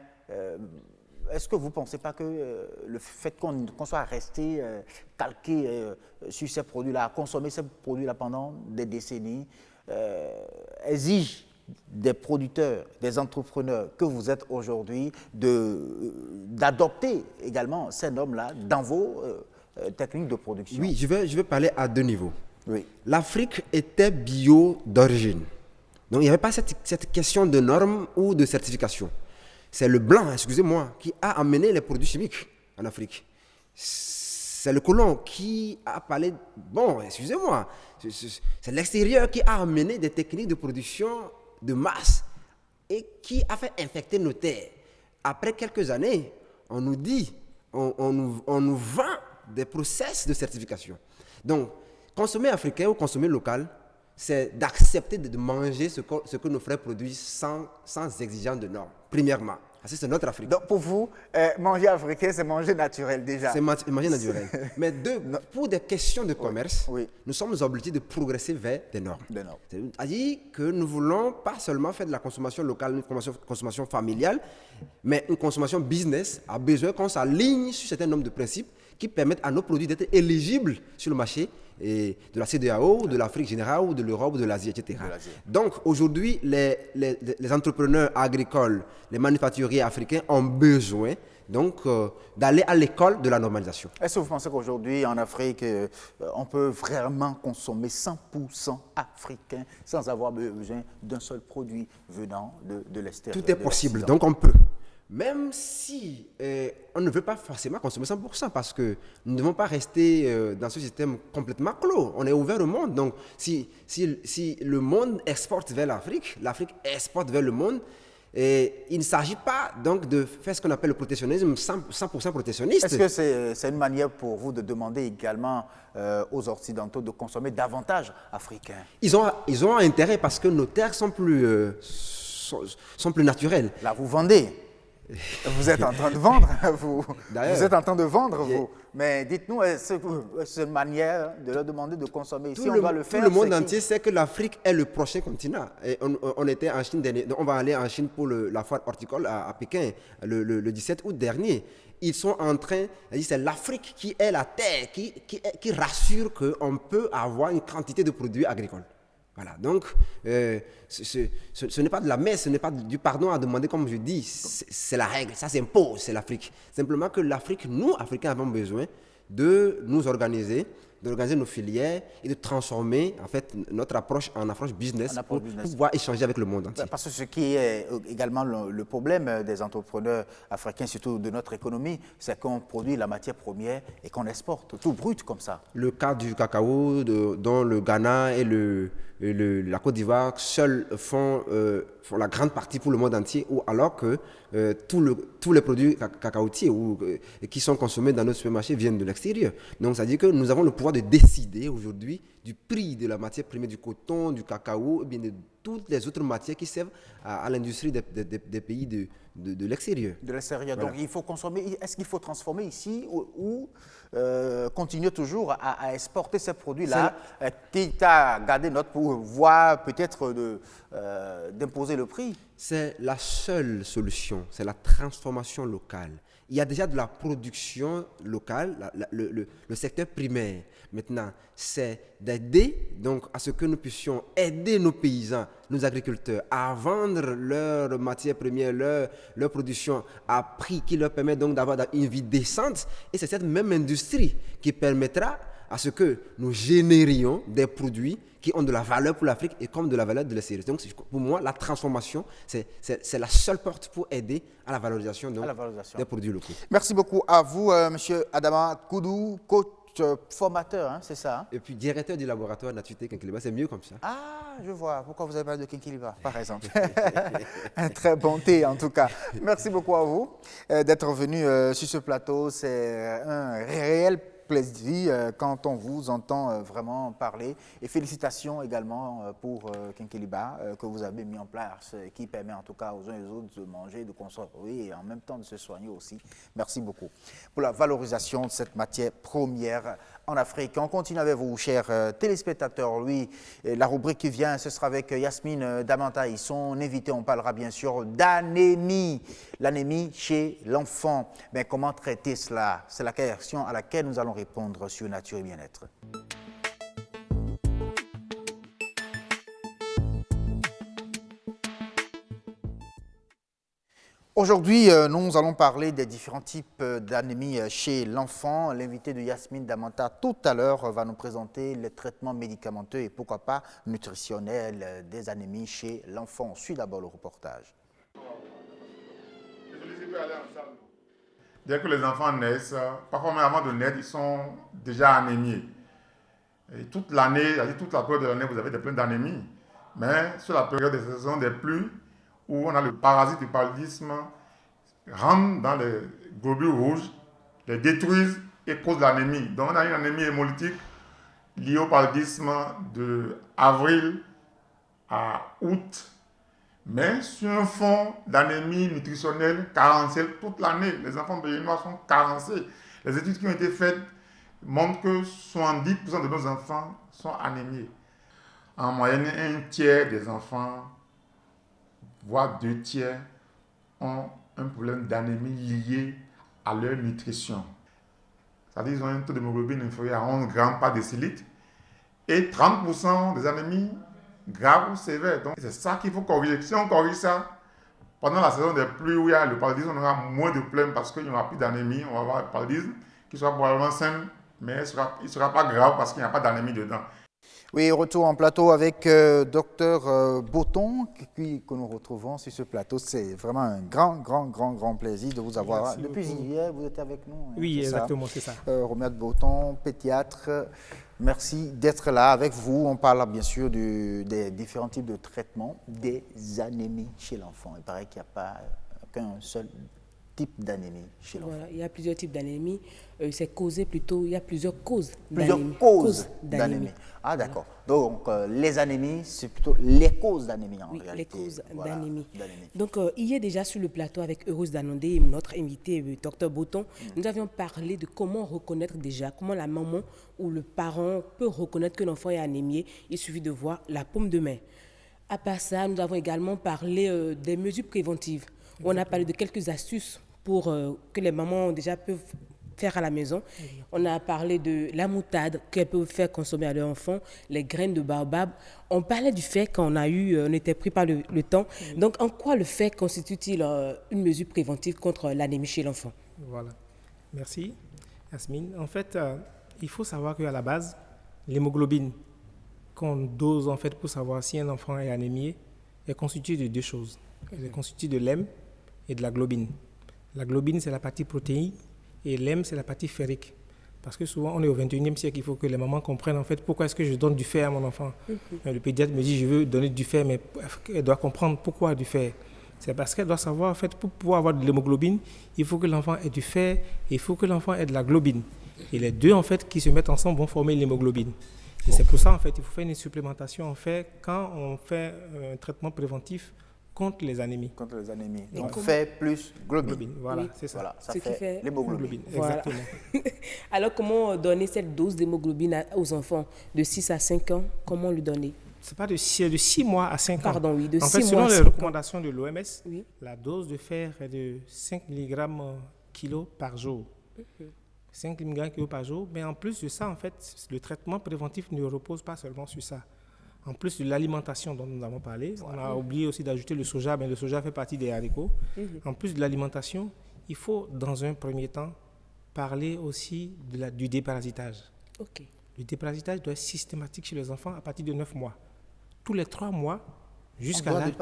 est-ce que vous ne pensez pas que le fait qu'on soit resté calqué sur ces produits-là, à consommer ces produits-là pendant des décennies, exige des producteurs, des entrepreneurs que vous êtes aujourd'hui, d'adopter également ces normes-là dans vos techniques de production? Oui, je vais parler à deux niveaux. Oui. L'Afrique était bio d'origine. Donc il n'y avait pas cette question de normes ou de certification. C'est le blanc, excusez-moi, qui a amené les produits chimiques en Afrique. C'est le colon qui a parlé, excusez-moi, c'est l'extérieur qui a amené des techniques de production de masse et qui a fait infecter nos terres. Après quelques années, on nous dit, on nous vend des process de certification. Donc, consommer africain ou consommer local, c'est d'accepter de manger ce que nos frères produisent sans exigence de normes, premièrement. C'est notre Afrique. Donc pour vous, manger africain, c'est manger naturel déjà. C'est manger naturel. Mais pour des questions de commerce, oui, nous sommes obligés de progresser vers des normes. C'est-à-dire que nous voulons pas seulement faire de la consommation locale, une consommation familiale, mais une consommation business a besoin qu'on s'aligne sur certains nombres de principes qui permettent à nos produits d'être éligibles sur le marché et de la CEDEAO, de l'Afrique générale, ou de l'Europe, ou de l'Asie, etc. Donc aujourd'hui, les entrepreneurs agricoles, les manufacturiers africains ont besoin donc d'aller à l'école de la normalisation. Est-ce que vous pensez qu'aujourd'hui en Afrique, on peut vraiment consommer 100% africain sans avoir besoin d'un seul produit venant de l'extérieur? Tout est possible, donc on peut. Même si on ne veut pas forcément consommer 100%, parce que nous ne devons pas rester dans ce système complètement clos. On est ouvert au monde. Donc, si le monde exporte vers l'Afrique, l'Afrique exporte vers le monde, et il ne s'agit pas donc de faire ce qu'on appelle le protectionnisme 100% protectionniste. Est-ce que c'est une manière pour vous de demander également aux Occidentaux de consommer davantage africain? Ils ont intérêt parce que nos terres sont plus naturelles. Là, vous vendez. Vous êtes en train de vendre, vous êtes en train de vendre, vous. Mais dites-nous, c'est une manière de leur demander de consommer. Si on doit le faire, tout le monde entier sait que l'Afrique est le prochain continent. Et on était en Chine dernier, on va aller en Chine pour la foire horticole à Pékin le 17 août dernier. Ils sont en train, c'est l'Afrique qui est la terre, qui rassure qu'on peut avoir une quantité de produits agricoles. Voilà, donc ce n'est pas de la messe, ce n'est pas du pardon à demander, comme je dis, c'est la règle, ça s'impose, c'est l'Afrique. Simplement que l'Afrique, nous, Africains, avons besoin de nous organiser d'organiser nos filières et de transformer en fait notre approche en approche business, pour pouvoir échanger avec le monde entier. Parce que ce qui est également le problème des entrepreneurs africains, surtout de notre économie, c'est qu'on produit la matière première et qu'on exporte, tout brut comme ça. Le cas du cacao, dont le Ghana et la Côte d'Ivoire seuls font la grande partie pour le monde entier, alors que tous les produits cacaotiers qui sont consommés dans nos supermarchés viennent de l'extérieur. Donc, ça veut dire que nous avons le pouvoir de décider aujourd'hui du prix de la matière première, du coton, du cacao, et bien de toutes les autres matières qui servent à l'industrie des pays de l'extérieur. De l'extérieur. Voilà. Donc, il faut consommer. Est-ce qu'il faut transformer ici ou continuer toujours à exporter ces produits-là, quitte à garder notre pouvoir peut-être d'imposer le prix? C'est la seule solution, c'est la transformation locale. Il y a déjà de la production locale, le secteur primaire. Maintenant, c'est d'aider donc à ce que nous puissions aider nos paysans, nos agriculteurs à vendre leurs matières premières, leur production à prix qui leur permet donc d'avoir une vie décente. Et c'est cette même industrie qui permettra à ce que nous générions des produits qui ont de la valeur pour l'Afrique et comme de la valeur de l'extérieur. Donc, pour moi, la transformation, c'est la seule porte pour aider à la valorisation, des produits locaux. Merci beaucoup à vous, Monsieur Adama Koudou, coach formateur, hein, c'est ça? Et puis, directeur du laboratoire Naturité Kinkeliba, c'est mieux comme ça. Ah, je vois. Pourquoi vous avez parlé de Kinkeliba, par exemple? Un très bon thé, en tout cas. Merci beaucoup à vous d'être venu sur ce plateau. C'est un réel plaisir quand on vous entend vraiment parler. Et félicitations également pour Kinkeliba que vous avez mis en place, qui permet en tout cas aux uns et aux autres de manger, de consommer et en même temps de se soigner aussi. Merci beaucoup pour la valorisation de cette matière première en Afrique. On continue avec vous, chers téléspectateurs. Lui, la rubrique qui vient, ce sera avec Yasmine Damantaï. Son invité, on parlera bien sûr d'anémie. L'anémie chez l'enfant. Mais comment traiter cela? C'est la question à laquelle nous allons répondre sur Nature et Bien-être. Aujourd'hui, nous allons parler des différents types d'anémie chez l'enfant. L'invité de Yasmine Damanta, tout à l'heure, va nous présenter les traitements médicamenteux et pourquoi pas nutritionnels des anémies chez l'enfant. On suit d'abord le reportage. Dès que les enfants naissent, parfois même avant de naître, ils sont déjà anémiés. Et toute l'année, c'est-à-dire toute la période de l'année, vous avez des pleins d'anémie. Mais sur la période des saisons des pluies, où on a le parasite du paludisme, rentre dans les globules rouges, les détruisent et cause l'anémie. Donc on a une anémie hémolytique liée au paludisme de avril à août, mais sur un fond d'anémie nutritionnelle carencée toute l'année. Les enfants béninois sont carencés. Les études qui ont été faites montrent que 70% de nos enfants sont anémiés. En moyenne, un tiers des enfants, voire 2 tiers, ont un problème d'anémie lié à leur nutrition. C'est-à-dire qu'ils ont un taux d'hémoglobine inférieur à 11 grammes par décilitre et 30% des anémies graves ou sévères. Donc c'est ça qu'il faut corriger. Si on corrige ça, pendant la saison des pluies où il y a le paludisme, on aura moins de problèmes parce qu'il n'y aura plus d'anémie. On va avoir le paludisme qui sera probablement simple, mais il ne sera pas grave parce qu'il n'y a pas d'anémie dedans. Oui, retour en plateau avec Dr Boton, que nous retrouvons sur ce plateau. C'est vraiment un grand plaisir de vous avoir. Merci depuis beaucoup. hier, vous êtes avec nous. Hein, Oui, exactement, c'est ça. Romuald Boton, pédiatre, merci d'être là avec vous. On parle bien sûr des différents types de traitements des anémies chez l'enfant. Il paraît qu'il n'y a pas qu'un seul type d'anémie chez l'enfant. Voilà, il y a plusieurs types d'anémie. C'est causé plutôt, il y a plusieurs causes Plusieurs d'anémie. causes d'anémie. Ah, d'accord. Donc, les anémies, c'est plutôt les causes d'anémie en Oui, réalité. les causes Voilà, d'anémie. d'anémie. Donc, hier déjà sur le plateau avec Heureuse Danondé, notre invité, Dr Boton, nous avions parlé de comment reconnaître déjà, comment la maman ou le parent peut reconnaître que l'enfant est anémié. Il suffit de voir la paume de main. À part ça, nous avons également parlé des mesures préventives. On a parlé de quelques astuces pour que les mamans déjà peuvent faire à la maison. On a parlé de la moutarde qu'elles peuvent faire consommer à leur enfant, les graines de baobab. On parlait du fait qu'on on était pris par le temps. Donc, en quoi le fait constitue-t-il une mesure préventive contre l'anémie chez l'enfant? Voilà. Merci, Yasmine. En fait, il faut savoir qu'à la base, l'hémoglobine qu'on dose en fait pour savoir si un enfant est anémié est constituée de deux choses. Elle est constituée de l'hème et de la globine. La globine, c'est la partie protéine et l'hème, c'est la partie ferrique. Parce que souvent, on est au 21e siècle, il faut que les mamans comprennent en fait pourquoi est-ce que je donne du fer à mon enfant. Le pédiatre me dit, je veux donner du fer, mais elle doit comprendre pourquoi du fer. C'est parce qu'elle doit savoir, en fait, pour pouvoir avoir de l'hémoglobine, il faut que l'enfant ait du fer et il faut que l'enfant ait de la globine. Et les deux, en fait, qui se mettent ensemble vont former l'hémoglobine. Et c'est pour ça, en fait, il faut faire une supplémentation, en fait, quand on fait un traitement préventif contre les anémies. Contre les anémies. Donc, fait plus globine. Voilà, c'est ça. Voilà, ça Ce qui fait l'hémoglobine. Voilà. Exactement. Alors, comment donner cette dose d'hémoglobine aux enfants de 6 à 5 ans? Comment lui donner? C'est pas de 6 mois à 5 ans. Pardon, oui, de en 6 fait, selon mois à les 5 ans. recommandations de l'OMS, Oui. la dose de fer est de 5 mg kilo par jour. 5 mg kilo par jour. Mais en plus de ça, en fait, le traitement préventif ne repose pas seulement sur ça. En plus de l'alimentation dont nous avons parlé, on a oublié aussi d'ajouter le soja, mais le soja fait partie des haricots. En plus de l'alimentation, il faut, dans un premier temps, parler aussi du déparasitage. Ok. Le déparasitage doit être systématique chez les enfants à partir de 9 mois. Tous les 3 mois, jusqu'à l'âge...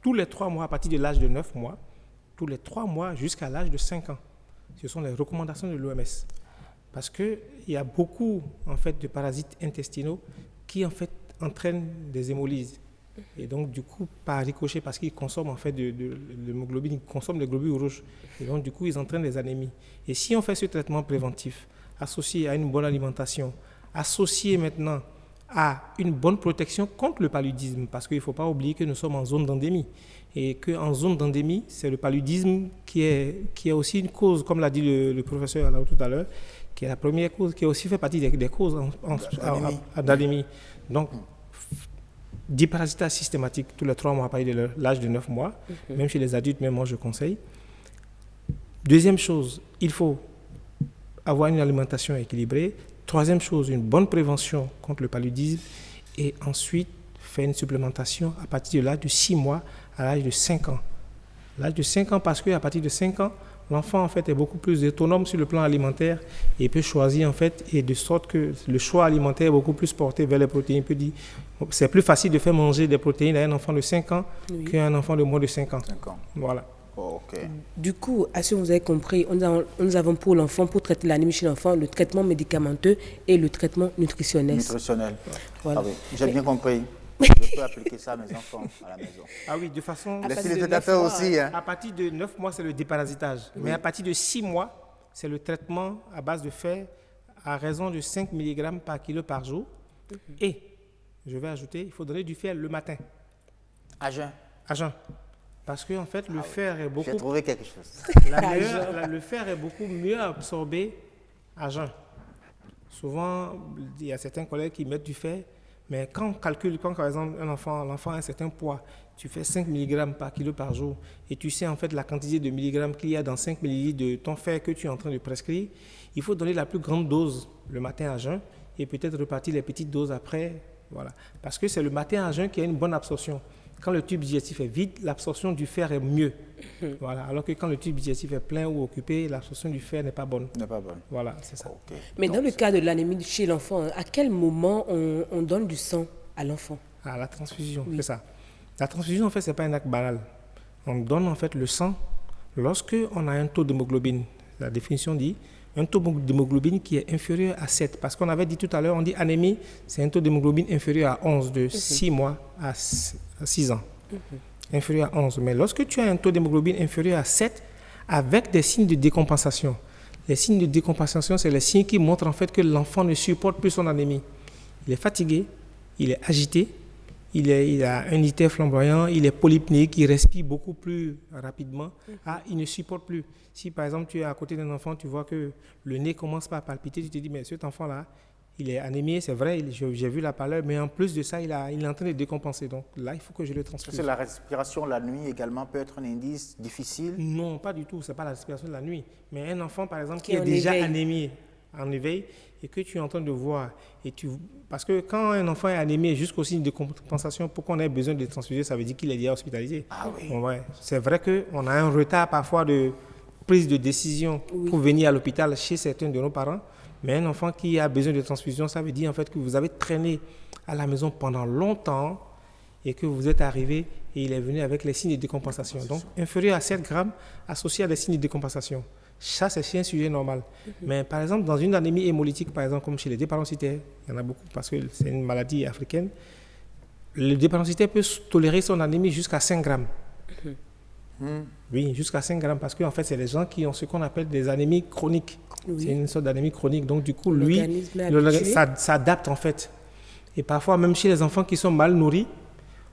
Tous les 3 mois, à partir de l'âge de 9 mois, tous les 3 mois jusqu'à l'âge de 5 ans. Ce sont les recommandations de l'OMS. Parce qu'il y a beaucoup, en fait, de parasites intestinaux qui, en fait, entraînent des hémolyses. Et donc, du coup, par ricochet, parce qu'ils consomment, en fait, de l'hémoglobine, ils consomment des globules rouges. Et donc, du coup, ils entraînent des anémies. Et si on fait ce traitement préventif, associé à une bonne alimentation, associé maintenant à une bonne protection contre le paludisme, parce qu'il ne faut pas oublier que nous sommes en zone d'endémie, et qu'en zone d'endémie, c'est le paludisme qui est aussi une cause, comme l'a dit le professeur Alao tout à l'heure, qui est la première cause, qui a aussi fait partie des causes d'anémie. Donc, déparasitage systématique tous les 3 mois à partir de l'âge de 9 mois, même chez les adultes, même moi je conseille. Deuxième chose, il faut avoir une alimentation équilibrée. Troisième chose, une bonne prévention contre le paludisme. Et ensuite, faire une supplémentation à partir de l'âge de 6 mois à l'âge de 5 ans. L'âge de 5 ans, parce qu'à partir de 5 ans, l'enfant en fait, est beaucoup plus autonome sur le plan alimentaire et peut choisir, en fait, et de sorte que le choix alimentaire est beaucoup plus porté vers les protéines. Il peut dire, c'est plus facile de faire manger des protéines à un enfant de 5 ans qu'à un enfant de moins de 5 ans. 5 ans. Voilà. Oh, ok. Du coup, si vous avez compris, nous avons pour l'enfant, pour traiter l'anémie chez l'enfant, le traitement médicamenteux et le traitement nutritionnel. Voilà. Ah oui, j'ai bien compris. Je peux appliquer ça à mes enfants à la maison. Ah oui, de façon... Les téléspectateurs aussi. Hein. À partir de 9 mois, c'est le déparasitage. Oui. Mais à partir de 6 mois, c'est le traitement à base de fer à raison de 5 mg par kilo par jour. Et, je vais ajouter, il faut donner du fer le matin. À jeun. À jeun. Parce que en fait, le fer est beaucoup... J'ai trouvé quelque chose. Le fer est beaucoup mieux absorbé à jeun. Souvent, il y a certains collègues qui mettent du fer, mais quand on calcule, quand par exemple l'enfant a un certain poids, tu fais 5 mg par kilo par jour, et tu sais en fait la quantité de milligrammes qu'il y a dans 5 ml de ton fer que tu es en train de prescrire, il faut donner la plus grande dose le matin à jeun, et peut-être repartir les petites doses après. Voilà. Parce que c'est le matin à jeun qui a une bonne absorption. Quand le tube digestif est vide, l'absorption du fer est mieux. Voilà. Alors que quand le tube digestif est plein ou occupé, l'absorption du fer n'est pas bonne. N'est pas bonne. Voilà, c'est ça. Okay. Mais dans le cas de l'anémie chez l'enfant, à quel moment on donne du sang à l'enfant? Ah, la transfusion, c'est ça. La transfusion, en fait, ce n'est pas un acte banal. On donne en fait le sang lorsque on a un taux d'hémoglobine. La définition dit un taux d'hémoglobine qui est inférieur à 7. Parce qu'on avait dit tout à l'heure, on dit anémie, c'est un taux d'hémoglobine inférieur à 11, de 6 mois à 6 ans. Inférieur à 11. Mais lorsque tu as un taux d'hémoglobine inférieur à 7, avec des signes de décompensation, les signes de décompensation, c'est les signes qui montrent en fait que l'enfant ne supporte plus son anémie. Il est fatigué, il est agité, il a un ictère flamboyant, il est polypnéique, il respire beaucoup plus rapidement. Ah, il ne supporte plus. Si par exemple tu es à côté d'un enfant, tu vois que le nez commence pas à palpiter, tu te dis, mais cet enfant-là, il est anémié, c'est vrai, j'ai vu la pâleur, mais en plus de ça, il est en train de décompenser. Donc là, il faut que je le transfuse. Est-ce que la respiration la nuit également peut être un indice difficile? Non, pas du tout, ce n'est pas la respiration de la nuit. Mais un enfant, par exemple, qui est déjà anémié, en éveil, et que tu es en train de voir, parce que quand un enfant est anémié jusqu'au signe de compensation, pour qu'on ait besoin de le transfuser, ça veut dire qu'il est déjà hospitalisé. Ah oui. Ouais. C'est vrai qu'on a un retard parfois de prise de décision pour venir à l'hôpital chez certains de nos parents, Mais un enfant qui a besoin de transfusion, ça veut dire en fait que vous avez traîné à la maison pendant longtemps et que vous êtes arrivé et il est venu avec les signes de décompensation. Donc, inférieur à 7 grammes associé à des signes de décompensation. Ça, c'est un sujet normal. Mais par exemple, dans une anémie hémolytique, par exemple, comme chez les drépanocytaires, il y en a beaucoup parce que c'est une maladie africaine, le drépanocytaire peut tolérer son anémie jusqu'à 5 grammes. Oui, jusqu'à 5 grammes parce qu'en fait, c'est les gens qui ont ce qu'on appelle des anémies chroniques. Oui. C'est une sorte d'anémie chronique. Donc, du coup, lui, ça s'adapte en fait. Et parfois, même chez les enfants qui sont mal nourris,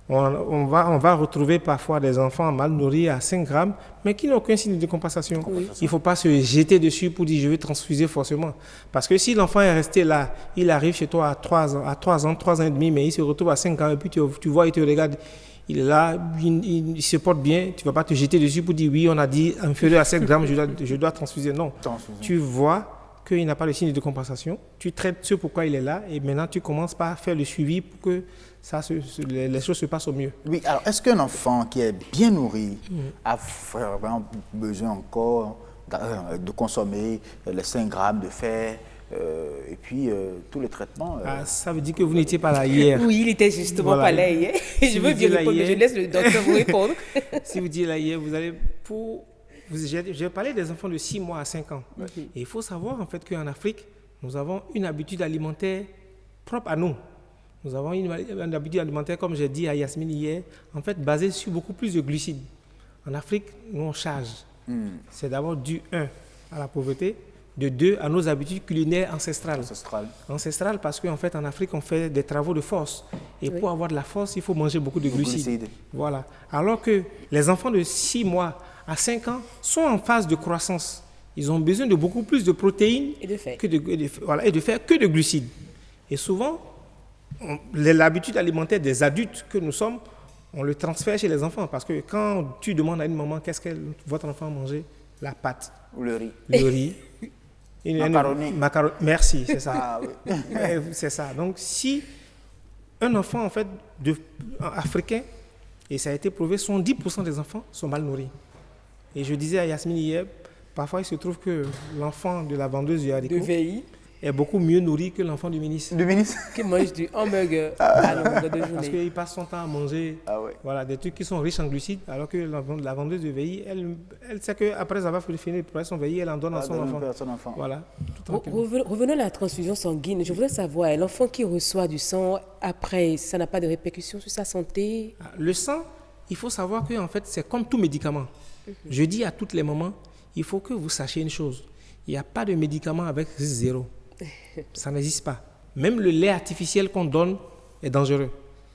on va retrouver parfois des enfants mal nourris à 5 grammes, mais qui n'ont aucun signe de décompensation. Oui. Il ne faut pas se jeter dessus pour dire je vais transfuser forcément. Parce que si l'enfant est resté là, il arrive chez toi à 3 ans et demi, mais il se retrouve à 5 grammes, et puis tu vois, il te regarde, il est là, il se porte bien, tu ne vas pas te jeter dessus pour dire oui, on a dit inférieur à 5 grammes, je dois transfuser. Non. Tu vois qu'il n'a pas de signe de compensation, tu traites ce pourquoi il est là, et maintenant tu commences par faire le suivi pour que les choses se passent au mieux. Oui, alors est-ce qu'un enfant qui est bien nourri a vraiment besoin encore de consommer les 5 grammes de fer et puis tous les traitements Ça veut dire que vous n'étiez pas là hier. Oui, il était justement pas là hier. Je veux bien répondre, mais je laisse le docteur vous répondre. Si vous dites là hier, vous allez j'ai parlé des enfants de 6 mois à 5 ans. Et il faut savoir en fait qu'en Afrique, nous avons une habitude alimentaire propre à nous. Nous avons une habitude alimentaire, comme j'ai dit à Yasmine hier, en fait basée sur beaucoup plus de glucides. En Afrique, nous on charge. C'est d'abord dû, 1, à la pauvreté, de 2, à nos habitudes culinaires ancestrales. Ancestrales parce qu'en fait en Afrique, on fait des travaux de force. Et pour avoir de la force, il faut manger beaucoup de glucides. Voilà. Alors que les enfants de 6 mois à 5 ans sont en phase de croissance. Ils ont besoin de beaucoup plus de protéines et de fer que de glucides. Et souvent, l'habitude alimentaire des adultes que nous sommes, on le transfère chez les enfants. Parce que quand tu demandes à une maman qu'est-ce que votre enfant mangeait, la pâte. Ou le riz. Le riz. Macaroni. Merci, c'est ça. C'est ça. Donc, si un enfant, en fait, africain, et ça a été prouvé, 70% des enfants sont mal nourris. Et je disais à Yasmine hier, parfois il se trouve que l'enfant de la vendeuse du haricot est beaucoup mieux nourri que l'enfant du ministre. Du ministre qui mange du hamburger à longueur de journée. Parce qu'il passe son temps à manger des trucs qui sont riches en glucides, alors que la vendeuse de VI, elle sait qu'après avoir fini de préparer son VI, elle en donne à son enfant. Voilà. Revenons à la transfusion sanguine. Je voudrais savoir, l'enfant qui reçoit du sang, après, ça n'a pas de répercussions sur sa santé? Le sang, il faut savoir que en fait, c'est comme tout médicament. Je dis à toutes les mamans, il faut que vous sachiez une chose. Il n'y a pas de médicament avec risque 0. Ça n'existe pas. Même le lait artificiel qu'on donne est dangereux.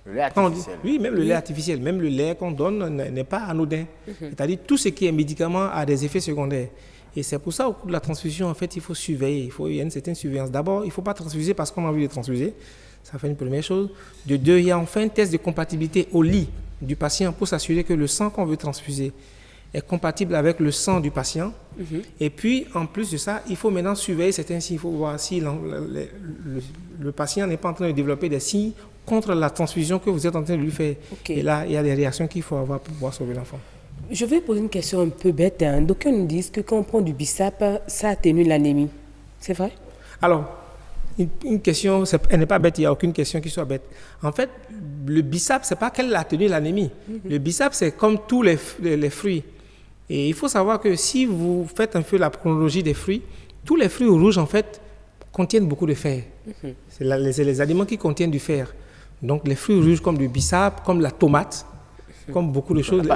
Le lait artificiel? Oui, même le lait artificiel. Même le lait qu'on donne n'est pas anodin. C'est-à-dire tout ce qui est médicament a des effets secondaires. Et c'est pour ça, au cours de la transfusion, en fait, il faut surveiller. Il y a une certaine surveillance. D'abord, il ne faut pas transfuser parce qu'on a envie de transfuser. Ça fait une première chose. De 2, il y a enfin un test de compatibilité au lit du patient pour s'assurer que le sang qu'on veut transfuser est compatible avec le sang du patient. Et puis, en plus de ça, il faut maintenant surveiller certains signes. Il faut voir si le patient n'est pas en train de développer des signes contre la transfusion que vous êtes en train de lui faire. Et là, il y a des réactions qu'il faut avoir pour pouvoir sauver l'enfant. Je vais poser une question un peu bête. D'aucuns nous disent que quand on prend du BISAP, ça atténue l'anémie. C'est vrai? Alors, une question, elle n'est pas bête, il n'y a aucune question qui soit bête. En fait, le BISAP, ce n'est pas qu'elle atténue l'anémie. Le BISAP, c'est comme tous les fruits. Et il faut savoir que si vous faites un peu la chronologie des fruits, tous les fruits rouges, en fait, contiennent beaucoup de fer. C'est les aliments qui contiennent du fer. Donc, les fruits rouges comme le bissap, comme la tomate, comme beaucoup de choses,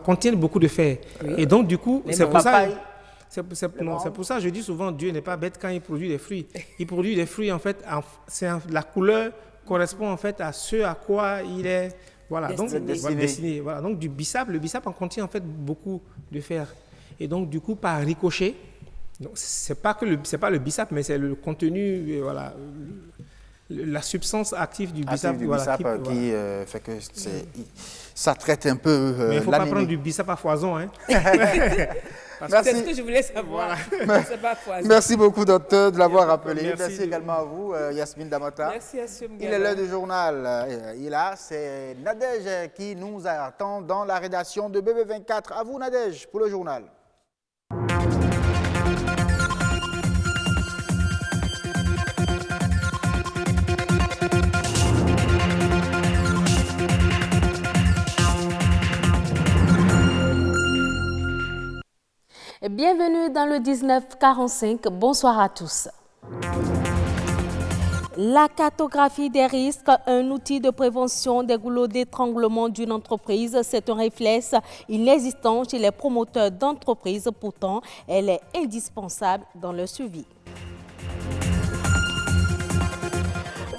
contiennent beaucoup de fer. Et donc, du coup, c'est pour ça... C'est pour ça que je dis souvent, Dieu n'est pas bête quand il produit des fruits. Il produit des fruits, en fait, la couleur correspond en fait à ce à quoi il est... Voilà, destiné. Voilà, donc du bissap, le bissap en contient en fait beaucoup de fer. Et donc du coup par ricochet, c'est pas le bissap, mais c'est le contenu, la substance active du bissap, qui fait que ça traite un peu mais il ne faut pas prendre du bissap à foison, hein. C'est ce que je voulais savoir. Merci beaucoup, docteur, de l'avoir rappelé. Merci également à vous, Yasmine Damata. Merci, Assum. Il est l'heure du journal. C'est Nadège qui nous attend dans la rédaction de BB24. À vous, Nadège, pour le journal. Bienvenue dans le 1945. Bonsoir à tous. La cartographie des risques, un outil de prévention des goulots d'étranglement d'une entreprise, c'est un réflexe inexistant chez les promoteurs d'entreprises. Pourtant, elle est indispensable dans le suivi.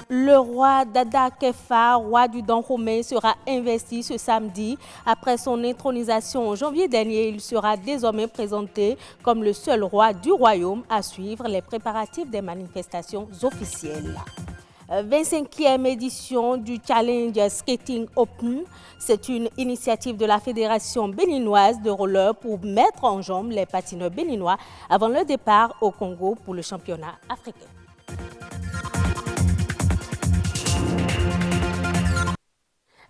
Le roi Dada Kefa, roi du Dahomey, sera investi ce samedi. Après son intronisation en janvier dernier, il sera désormais présenté comme le seul roi du royaume à suivre les préparatifs des manifestations officielles. 25e édition du Challenge Skating Open. C'est une initiative de la Fédération béninoise de roller pour mettre en jambe les patineurs béninois avant le départ au Congo pour le championnat africain.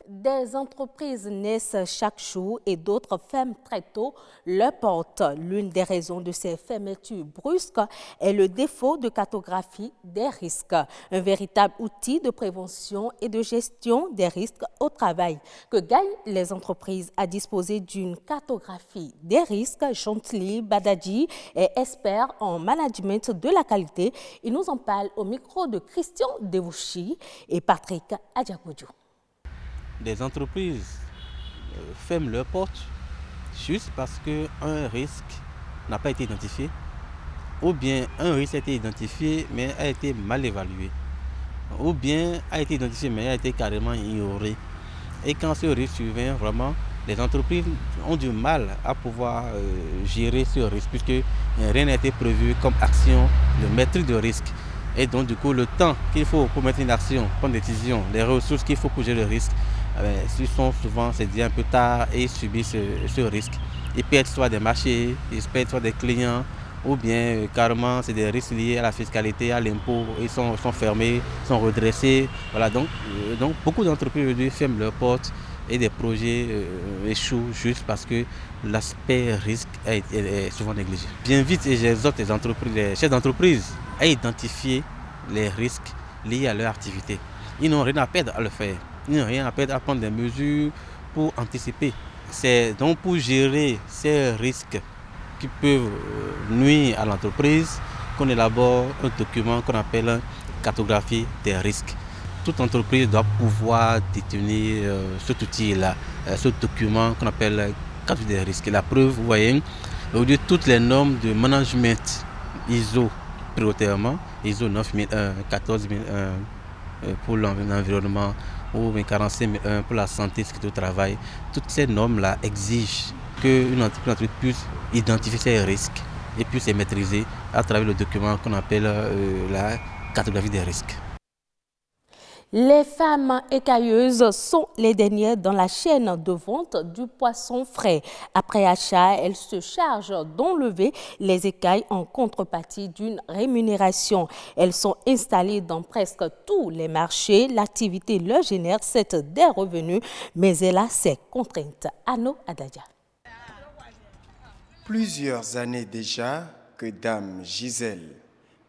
Des entreprises naissent chaque jour et d'autres ferment très tôt leurs portes. L'une des raisons de ces fermetures brusques est le défaut de cartographie des risques, un véritable outil de prévention et de gestion des risques au travail. Que gagnent les entreprises à disposer d'une cartographie des risques? Chantely Badadji est expert en management de la qualité. Il nous en parle au micro de Christian Devouchi et Patrick Adjagodjou. Des entreprises ferment leurs portes juste parce qu'un risque n'a pas été identifié ou bien un risque a été identifié mais a été mal évalué ou bien a été identifié mais a été carrément ignoré. Et quand ce risque survient, vraiment, les entreprises ont du mal à pouvoir gérer ce risque puisque rien n'a été prévu comme action de maîtrise de risque. Et donc du coup, le temps qu'il faut pour mettre une action, prendre une décision, les ressources qu'il faut pour gérer le risque, ils sont souvent, c'est dit un peu tard et ils subissent ce risque. Ils perdent soit des marchés, ils perdent soit des clients, ou bien carrément c'est des risques liés à la fiscalité, à l'impôt, ils sont fermés, sont redressés. Voilà, donc beaucoup d'entreprises aujourd'hui ferment leurs portes et des projets échouent juste parce que l'aspect risque est souvent négligé. Bien vite, j'exhorte les entreprises, les chefs d'entreprise à identifier les risques liés à leur activité. Ils n'ont rien à perdre à le faire. Ils n'ont rien à perdre à prendre des mesures pour anticiper. C'est donc pour gérer ces risques qui peuvent nuire à l'entreprise qu'on élabore un document qu'on appelle une cartographie des risques. Toute entreprise doit pouvoir détenir cet outil-là, ce document qu'on appelle cartographie des risques. La preuve, vous voyez, aujourd'hui toutes les normes de management ISO prioritairement, ISO 9001, 14001 pour l'environnement ou 45001 pour la santé, sécurité au travail, toutes ces normes-là exigent qu'une entreprise puisse identifier ses risques et puisse les maîtriser à travers le document qu'on appelle la cartographie des risques. Les femmes écailleuses sont les dernières dans la chaîne de vente du poisson frais. Après achat, elles se chargent d'enlever les écailles en contrepartie d'une rémunération. Elles sont installées dans presque tous les marchés. L'activité leur génère certes des revenus, mais elle a ses contraintes. Anno Adadja. Plusieurs années déjà que Dame Gisèle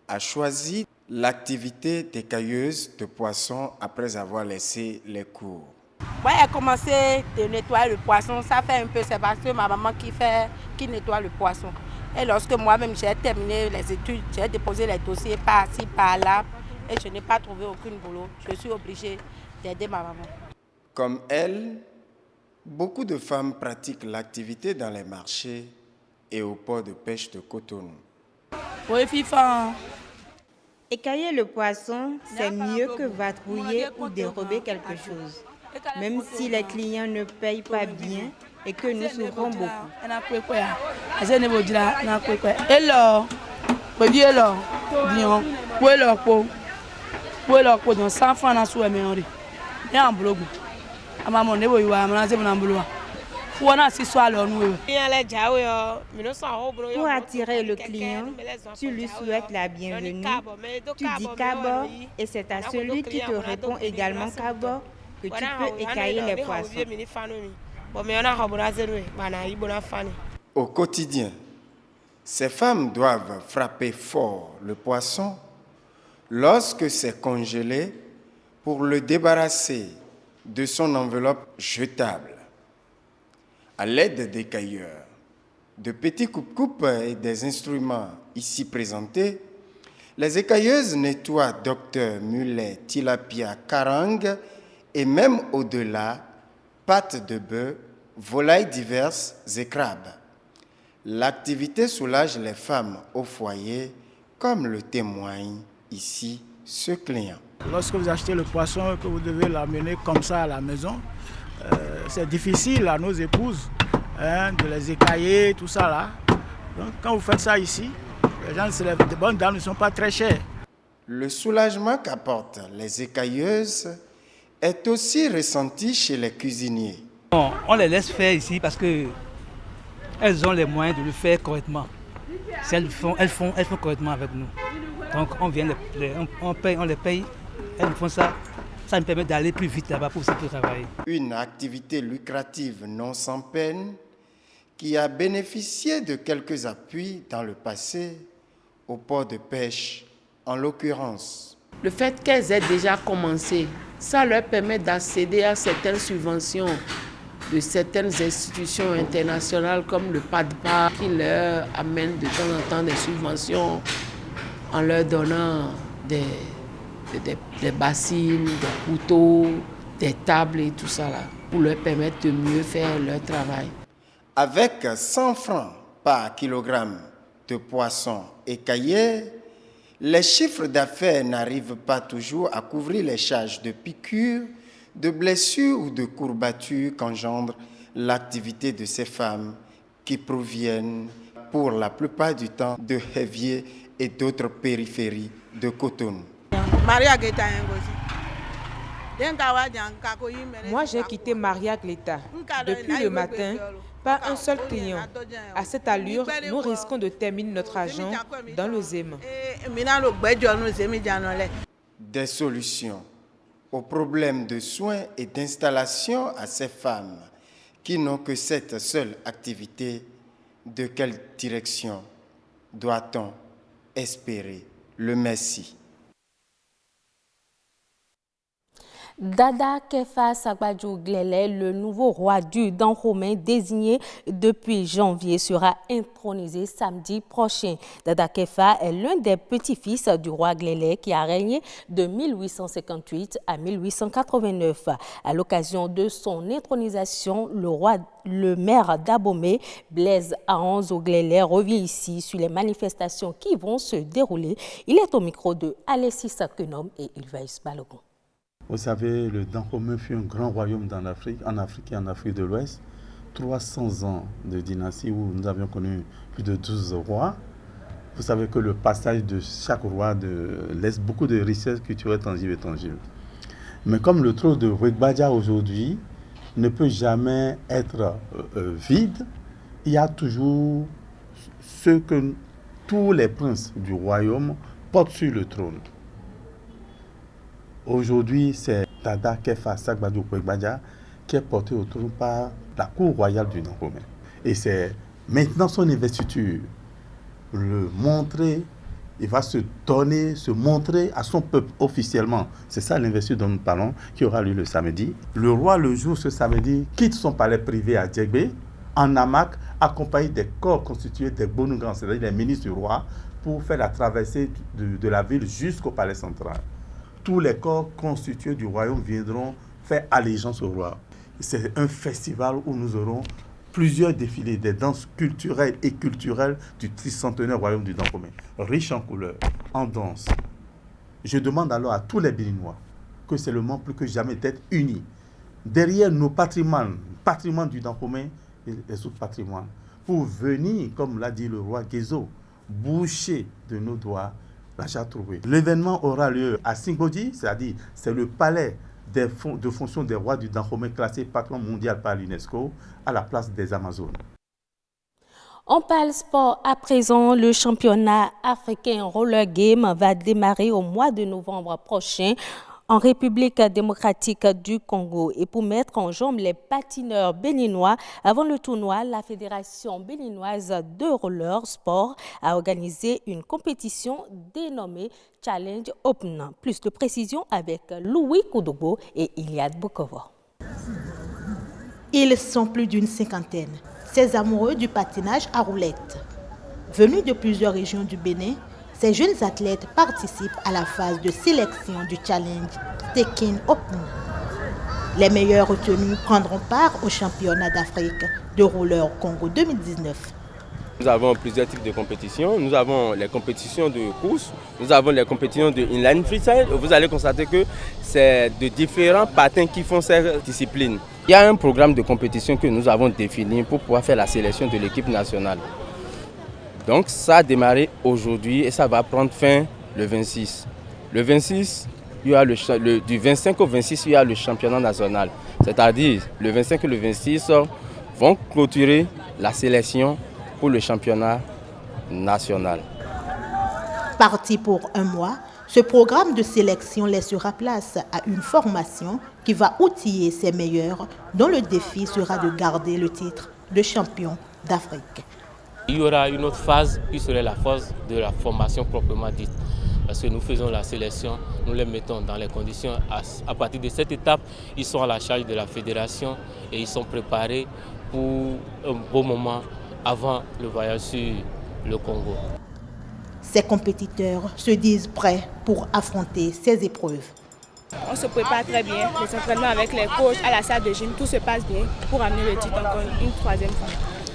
a choisi l'activité d'écailleuse de poissons après avoir laissé les cours. Moi, j'ai commencé à nettoyer le poisson. Ça fait un peu, c'est parce que ma maman qui nettoie le poisson. Et lorsque moi-même j'ai terminé les études, j'ai déposé les dossiers par-ci, par-là, et je n'ai pas trouvé aucun boulot. Je suis obligée d'aider ma maman. Comme elle, beaucoup de femmes pratiquent l'activité dans les marchés et au port de pêche de Cotonou. Oui, FIFA. Écailler le poisson, c'est mieux que vadrouiller ou dérober quelque chose. Même si les clients ne payent pas bien et que nous souffrons beaucoup. Pour attirer le client, tu lui souhaites la bienvenue, tu dis Kabo et c'est à celui qui te répond également Kabo que tu peux écailler les poissons. Au quotidien, ces femmes doivent frapper fort le poisson lorsque c'est congelé pour le débarrasser de son enveloppe jetable à l'aide d'écailleurs. de petits coupe-coupe et des instruments ici présentés, les écailleuses nettoient docteur, mulet, tilapia, carangue et même au-delà, pâtes de bœuf, volailles diverses et crabes. L'activité soulage les femmes au foyer, comme le témoigne ici ce client. Lorsque vous achetez le poisson et que vous devez l'amener comme ça à la maison, c'est difficile à nos épouses de les écailler, tout ça là. Donc quand vous faites ça ici, les gens se lèvent, de bonnes dames ne sont pas très chères. Le soulagement qu'apportent les écailleuses est aussi ressenti chez les cuisiniers. On les laisse faire ici parce qu'elles ont les moyens de le faire correctement. Si elles font correctement avec nous. Donc on vient, on les paye, elles font ça. Ça nous permet d'aller plus vite là-bas pour travailler. Une activité lucrative non sans peine qui a bénéficié de quelques appuis dans le passé au port de pêche en l'occurrence. Le fait qu'elles aient déjà commencé, ça leur permet d'accéder à certaines subventions de certaines institutions internationales comme le PADPA qui leur amène de temps en temps des subventions en leur donnant des bassines, des couteaux, des tables et tout ça là, pour leur permettre de mieux faire leur travail. Avec 100 francs par kilogramme de poisson écaillé, les chiffres d'affaires n'arrivent pas toujours à couvrir les charges de piqûres, de blessures ou de courbatures qu'engendre l'activité de ces femmes qui proviennent pour la plupart du temps de Hévier et d'autres périphéries de Cotonou. Moi, j'ai quitté Maria Gleta. Depuis le matin, pas un seul client. À cette allure, nous risquons de terminer notre argent dans le Zéma. Des solutions aux problèmes de soins et d'installation à ces femmes qui n'ont que cette seule activité, de quelle direction doit-on espérer le Messie? Dada Kefa Sagbadjou Glele, le nouveau roi du Dahomey désigné depuis janvier, sera intronisé samedi prochain. Dada Kefa est l'un des petits-fils du roi Glele qui a régné de 1858 à 1889. À l'occasion de son intronisation, le maire d'Abomey, Blaise Aonzo Glele, revient ici sur les manifestations qui vont se dérouler. Il est au micro de Alessis Sakenom et Ilvaïs Balogun. Vous savez, le Dahomey fut un grand royaume en Afrique et en Afrique de l'Ouest. 300 ans de dynastie où nous avions connu plus de 12 rois. Vous savez que le passage de chaque roi laisse beaucoup de richesses culturelles tangibles et tangibles. Mais comme le trône de Wegbadia aujourd'hui ne peut jamais être vide, il y a toujours ce que tous les princes du royaume portent sur le trône. Aujourd'hui, c'est Dada Kefa Sagbadjou Wegbadia qui est porté au trône par la cour royale du Dahomey. Et c'est maintenant son investiture, il va se montrer à son peuple officiellement. C'est ça l'investiture dont nous parlons, qui aura lieu le samedi. Le roi, le jour, ce samedi, quitte son palais privé à Djegbe, en hamac, accompagné des corps constitués des Bonugans, c'est-à-dire des ministres du roi, pour faire la traversée de la ville jusqu'au palais central. Tous les corps constitués du royaume viendront faire allégeance au roi. C'est un festival où nous aurons plusieurs défilés, des danses culturelles et culturelles du tricentenaire royaume du Dahomey, riche en couleurs, en danse. Je demande alors à tous les Béninois que c'est le moment plus que jamais d'être unis. Derrière nos patrimoines du Dahomey et les autres patrimoines, pour venir, comme l'a dit le roi Gezo, boucher de nos doigts l'achat trouvé. L'événement aura lieu à Singodi, c'est-à-dire c'est le palais de fonction des rois du Dahomey classé patrimoine mondial par l'UNESCO à la place des Amazones. On parle sport à présent. Le championnat africain roller game va démarrer au mois de novembre prochain en République démocratique du Congo. Et pour mettre en jambe les patineurs béninois, avant le tournoi, la Fédération béninoise de roller sport a organisé une compétition dénommée Challenge Open. Plus de précisions avec Louis Koudoubo et Iliad Bokovo. Ils sont plus d'une cinquantaine. ces amoureux du patinage à roulettes. Venus de plusieurs régions du Bénin, ces jeunes athlètes participent à la phase de sélection du challenge Steking Open. Les meilleurs retenus prendront part au championnat d'Afrique de roller Congo 2019. Nous avons plusieurs types de compétitions. Nous avons les compétitions de course, nous avons les compétitions de inline freestyle. Vous allez constater que c'est de différents patins qui font ces disciplines. Il y a un programme de compétition que nous avons défini pour pouvoir faire la sélection de l'équipe nationale. Donc ça a démarré aujourd'hui et ça va prendre fin le 26. Le 26, il y a du 25 au 26, il y a le championnat national. C'est-à-dire le 25 et le 26 vont clôturer la sélection pour le championnat national. Parti pour un mois, ce programme de sélection laissera place à une formation qui va outiller ses meilleurs, dont le défi sera de garder le titre de champion d'Afrique. Il y aura une autre phase qui serait la phase de la formation proprement dite. Parce que nous faisons la sélection, nous les mettons dans les conditions. À partir de cette étape, ils sont à la charge de la fédération et ils sont préparés pour un beau moment avant le voyage sur le Congo. Ces compétiteurs se disent prêts pour affronter ces épreuves. On se prépare très bien, les entraînements avec les coachs, à la salle de gym, tout se passe bien pour amener le titre encore une troisième fois.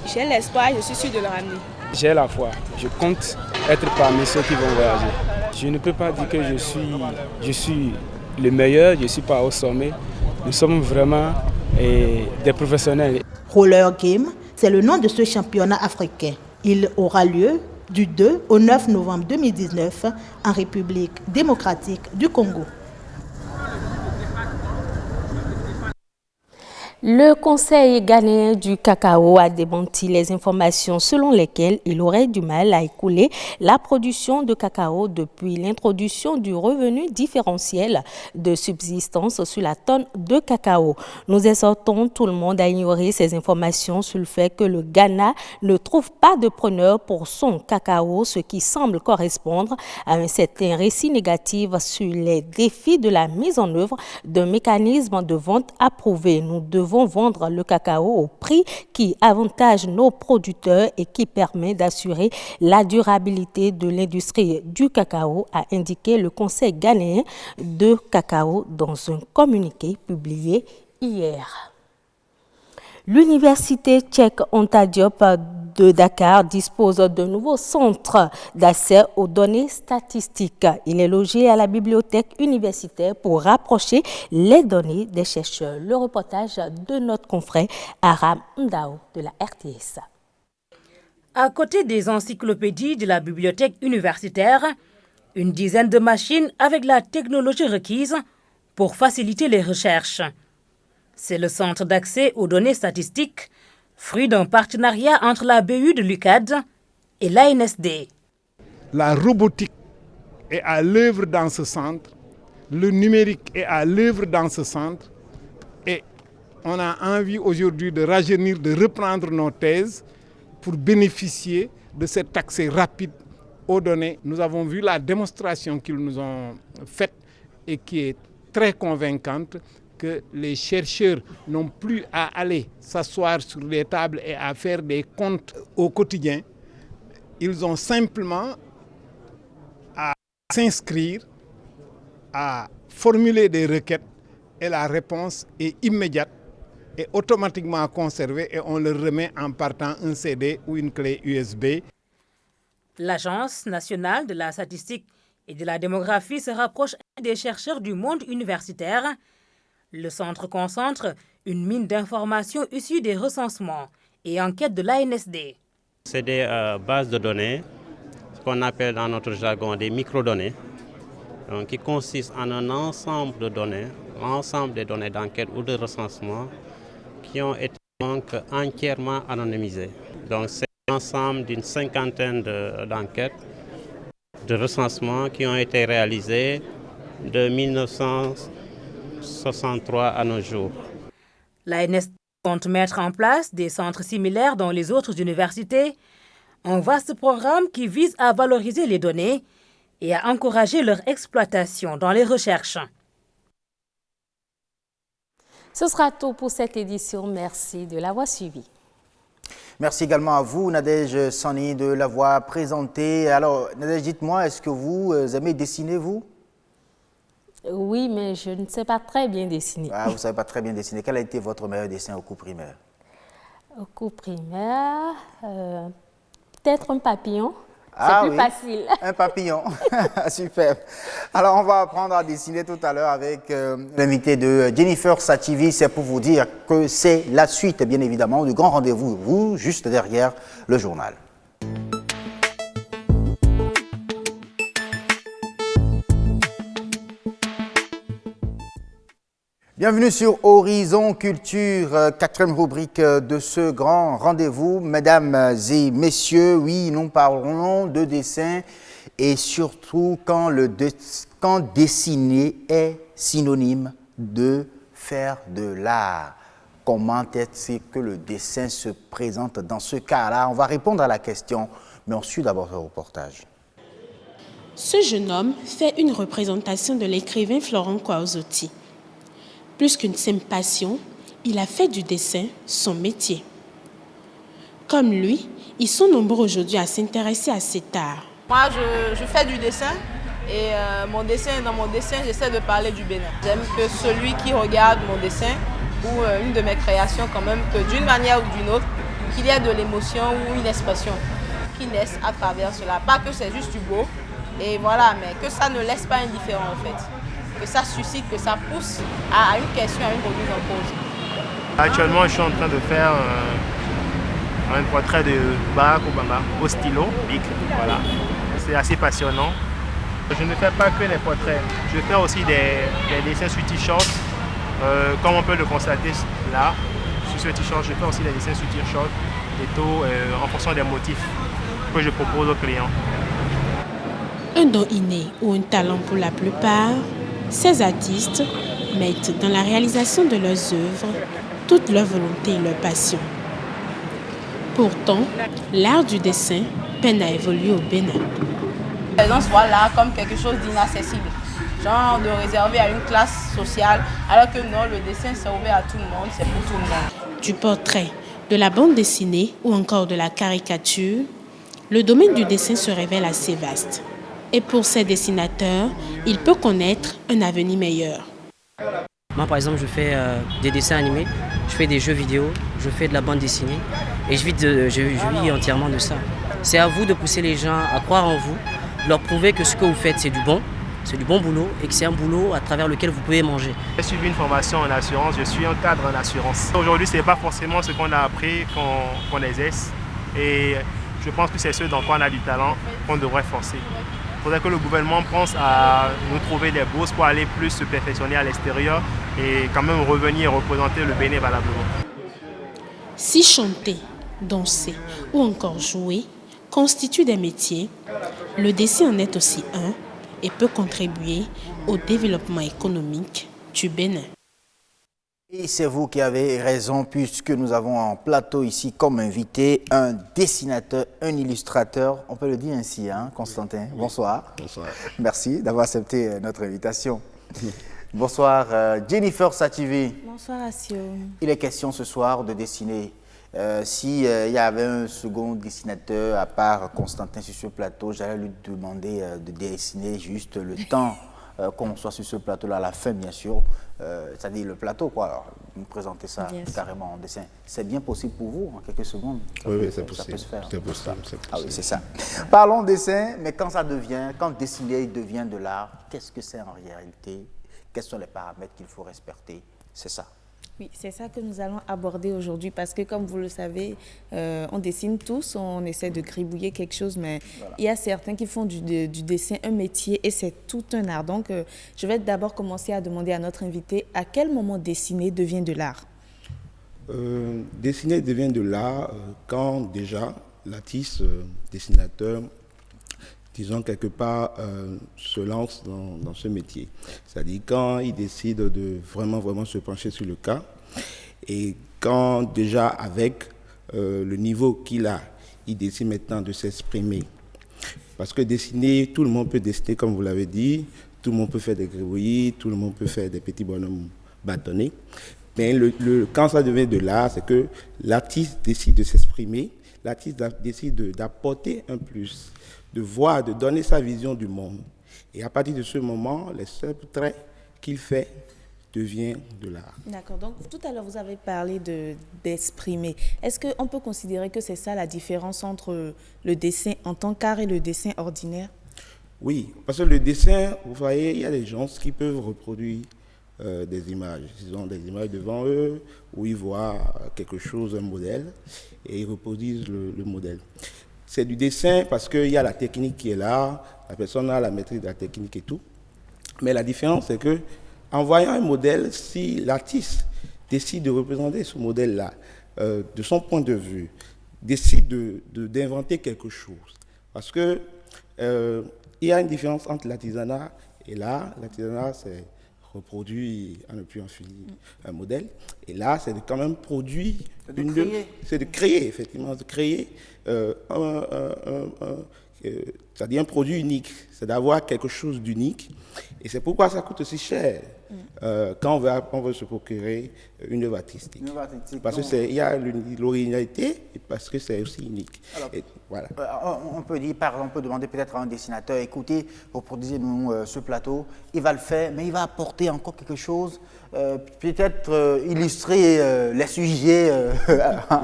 J'ai l'espoir et je suis sûre de le ramener. J'ai la foi, je compte être parmi ceux qui vont voyager. Je ne peux pas dire que je suis le meilleur, je ne suis pas au sommet. Nous sommes vraiment des professionnels. Roller Game, c'est le nom de ce championnat africain. Il aura lieu du 2 au 9 novembre 2019 en République démocratique du Congo. Le Conseil ghanéen du cacao a démenti les informations selon lesquelles il aurait du mal à écouler la production de cacao depuis l'introduction du revenu différentiel de subsistance sur la tonne de cacao. Nous exhortons tout le monde à ignorer ces informations sur le fait que le Ghana ne trouve pas de preneur pour son cacao, ce qui semble correspondre à un certain récit négatif sur les défis de la mise en œuvre d'un mécanisme de vente approuvé. Nous devons vendre le cacao au prix qui avantage nos producteurs et qui permet d'assurer la durabilité de l'industrie du cacao, a indiqué le Conseil ghanéen de cacao dans un communiqué publié hier. L'université tchèque Anta Diop de Dakar dispose d'un nouveau centre d'accès aux données statistiques. Il est logé à la bibliothèque universitaire pour rapprocher les données des chercheurs. Le reportage de notre confrère Aram Ndao de la RTS. À côté des encyclopédies de la bibliothèque universitaire, une dizaine de machines avec la technologie requise pour faciliter les recherches. C'est le centre d'accès aux données statistiques, fruit d'un partenariat entre la BU de l'UCAD et l'ANSD. La robotique est à l'œuvre dans ce centre, le numérique est à l'œuvre dans ce centre et on a envie aujourd'hui de rajeunir, de reprendre nos thèses pour bénéficier de cet accès rapide aux données. Nous avons vu la démonstration qu'ils nous ont faite et qui est très convaincante, que les chercheurs n'ont plus à aller s'asseoir sur les tables et à faire des comptes au quotidien. Ils ont simplement à s'inscrire, à formuler des requêtes et la réponse est immédiate et automatiquement conservée et on leur remet en partant un CD ou une clé USB. L'Agence nationale de la statistique et de la démographie se rapproche des chercheurs du monde universitaire. Le centre concentre une mine d'informations issues des recensements et enquêtes de l'ANSD. C'est des bases de données, ce qu'on appelle dans notre jargon des microdonnées, donc, qui consistent en un ensemble de données, l'ensemble des données d'enquête ou de recensement qui ont été donc entièrement anonymisées. Donc c'est l'ensemble d'une cinquantaine d'enquêtes, de recensements qui ont été réalisées de 1963 à nos jours. L'ANSD compte mettre en place des centres similaires dans les autres universités, un vaste programme qui vise à valoriser les données et à encourager leur exploitation dans les recherches. Ce sera tout pour cette édition. Merci de l'avoir suivi. Merci également à vous, Nadège Sani, de l'avoir présenté. Alors, Nadège, dites-moi, est-ce que vous aimez dessiner, vous? Oui, mais je ne sais pas très bien dessiner. Ah, vous ne savez pas très bien dessiner. Quel a été votre meilleur dessin au cours primaire? Au cours primaire, peut-être un papillon. Ah, c'est plus facile. Un papillon. Super. Alors, on va apprendre à dessiner tout à l'heure avec l'invité de Jennifer Sativi. C'est pour vous dire que c'est la suite, bien évidemment, du grand rendez-vous, vous, juste derrière le journal. Bienvenue sur Horizon Culture, quatrième rubrique de ce grand rendez-vous. Mesdames et messieurs, oui, nous parlerons de dessin et surtout quand dessiner est synonyme de faire de l'art. Comment est-ce que le dessin se présente dans ce cas-là? On va répondre à la question, mais on suit d'abord ce reportage. Ce jeune homme fait une représentation de l'écrivain Florent Quauzotti. Plus qu'une simple passion, il a fait du dessin son métier. Comme lui, ils sont nombreux aujourd'hui à s'intéresser à cet art. Moi, je fais du dessin et dans mon dessin, j'essaie de parler du Bénin. J'aime que celui qui regarde mon dessin ou une de mes créations, quand même, que d'une manière ou d'une autre, qu'il y ait de l'émotion ou une expression qui naisse à travers cela. Pas que c'est juste du beau, et voilà, mais que ça ne laisse pas indifférent en fait. Que ça suscite, que ça pousse à une question, à une remise en cause. Actuellement, je suis en train de faire un portrait de Barack Obama au stylo bic. Voilà. C'est assez passionnant. Je ne fais pas que les portraits, je fais aussi des dessins sur t-shirt. Comme on peut le constater là, sur ce t-shirt, je fais aussi des dessins sur t-shirt, des taux en fonction des motifs que je propose aux clients. Un don inné ou un talent pour la plupart, ces artistes mettent dans la réalisation de leurs œuvres toute leur volonté et leur passion. Pourtant, l'art du dessin peine à évoluer au Bénin. Les gens voient l'art comme quelque chose d'inaccessible, genre de réservé à une classe sociale, alors que non, le dessin c'est ouvert à tout le monde, c'est pour tout le monde. Du portrait, de la bande dessinée ou encore de la caricature, le domaine du dessin se révèle assez vaste. Et pour ces dessinateurs, il peut connaître un avenir meilleur. Moi, par exemple, je fais des dessins animés, je fais des jeux vidéo, je fais de la bande dessinée et je vis entièrement de ça. C'est à vous de pousser les gens à croire en vous, de leur prouver que ce que vous faites, c'est du bon boulot et que c'est un boulot à travers lequel vous pouvez manger. J'ai suivi une formation en assurance, je suis un cadre en assurance. Aujourd'hui, ce n'est pas forcément ce qu'on a appris qu'on exerce et je pense que c'est ce dans quoi on a du talent qu'on devrait forcer. Il faudrait que le gouvernement pense à nous trouver des bourses pour aller plus se perfectionner à l'extérieur et quand même revenir et représenter le Bénin valablement. Si chanter, danser ou encore jouer constituent des métiers, le dessin en est aussi un et peut contribuer au développement économique du Bénin. Et c'est vous qui avez raison, puisque nous avons en plateau ici comme invité un dessinateur, un illustrateur, on peut le dire ainsi, hein, Constantin. Bonsoir. Bonsoir. Merci d'avoir accepté notre invitation. Bonsoir, Jennifer Sativi. Bonsoir, Assio. Il est question ce soir de dessiner. S'il y avait un second dessinateur à part Constantin sur ce plateau, j'allais lui demander de dessiner juste le temps qu'on soit sur ce plateau-là, à la fin, bien sûr. C'est-à-dire le plateau, quoi. Alors, vous présentez ça carrément en dessin. C'est bien possible pour vous, en quelques secondes? Oui, c'est possible. Ça peut se faire. C'est possible. Ah oui, c'est ça. Parlons dessin, mais quand dessiner devient de l'art, qu'est-ce que c'est en réalité? Quels sont les paramètres qu'il faut respecter? C'est ça. Oui, c'est ça que nous allons aborder aujourd'hui parce que, comme vous le savez, on dessine tous, on essaie de gribouiller quelque chose, mais il y a certains qui font du dessin un métier et c'est tout un art. Donc, je vais d'abord commencer à demander à notre invité à quel moment dessiner devient de l'art. Dessiner devient de l'art quand déjà l'artiste, dessinateur, disons quelque part, se lance dans ce métier. C'est-à-dire quand il décide de vraiment se pencher sur le cas et quand déjà avec le niveau qu'il a, il décide maintenant de s'exprimer. Parce que dessiner, tout le monde peut dessiner comme vous l'avez dit, tout le monde peut faire des gribouillis, tout le monde peut faire des petits bonhommes bâtonnés. Mais quand ça devient de l'art, c'est que l'artiste décide de s'exprimer, l'artiste décide d'apporter un plus, de voir, de donner sa vision du monde. Et à partir de ce moment, les seuls traits qu'il fait devient de l'art. D'accord. Donc, tout à l'heure, vous avez parlé d'exprimer. Est-ce qu'on peut considérer que c'est ça la différence entre le dessin en tant qu'art et le dessin ordinaire? Oui, parce que le dessin, vous voyez, il y a des gens qui peuvent reproduire des images. Ils ont des images devant eux où ils voient quelque chose, un modèle, et ils reproduisent le modèle. C'est du dessin parce qu'il y a la technique qui est là, la personne a la maîtrise de la technique et tout. Mais la différence, c'est que en voyant un modèle, si l'artiste décide de représenter ce modèle-là, de son point de vue, décide d'inventer quelque chose. Parce que il y a une différence entre l'artisanat et l'art. L'artisanat, c'est reproduire à ne plus en finir un modèle. Et là, c'est quand même produire... C'est de créer, effectivement, de créer c'est-à-dire un produit unique, c'est d'avoir quelque chose d'unique. Et c'est pourquoi ça coûte aussi cher quand on veut se procurer une œuvre artistique. Parce qu'il y a l'originalité et parce que c'est aussi unique. Alors, et voilà. On peut dire, par exemple, on peut demander peut-être à un dessinateur, écoutez, reproduisez-nous ce plateau, il va le faire, mais il va apporter encore quelque chose, peut-être illustrer les sujets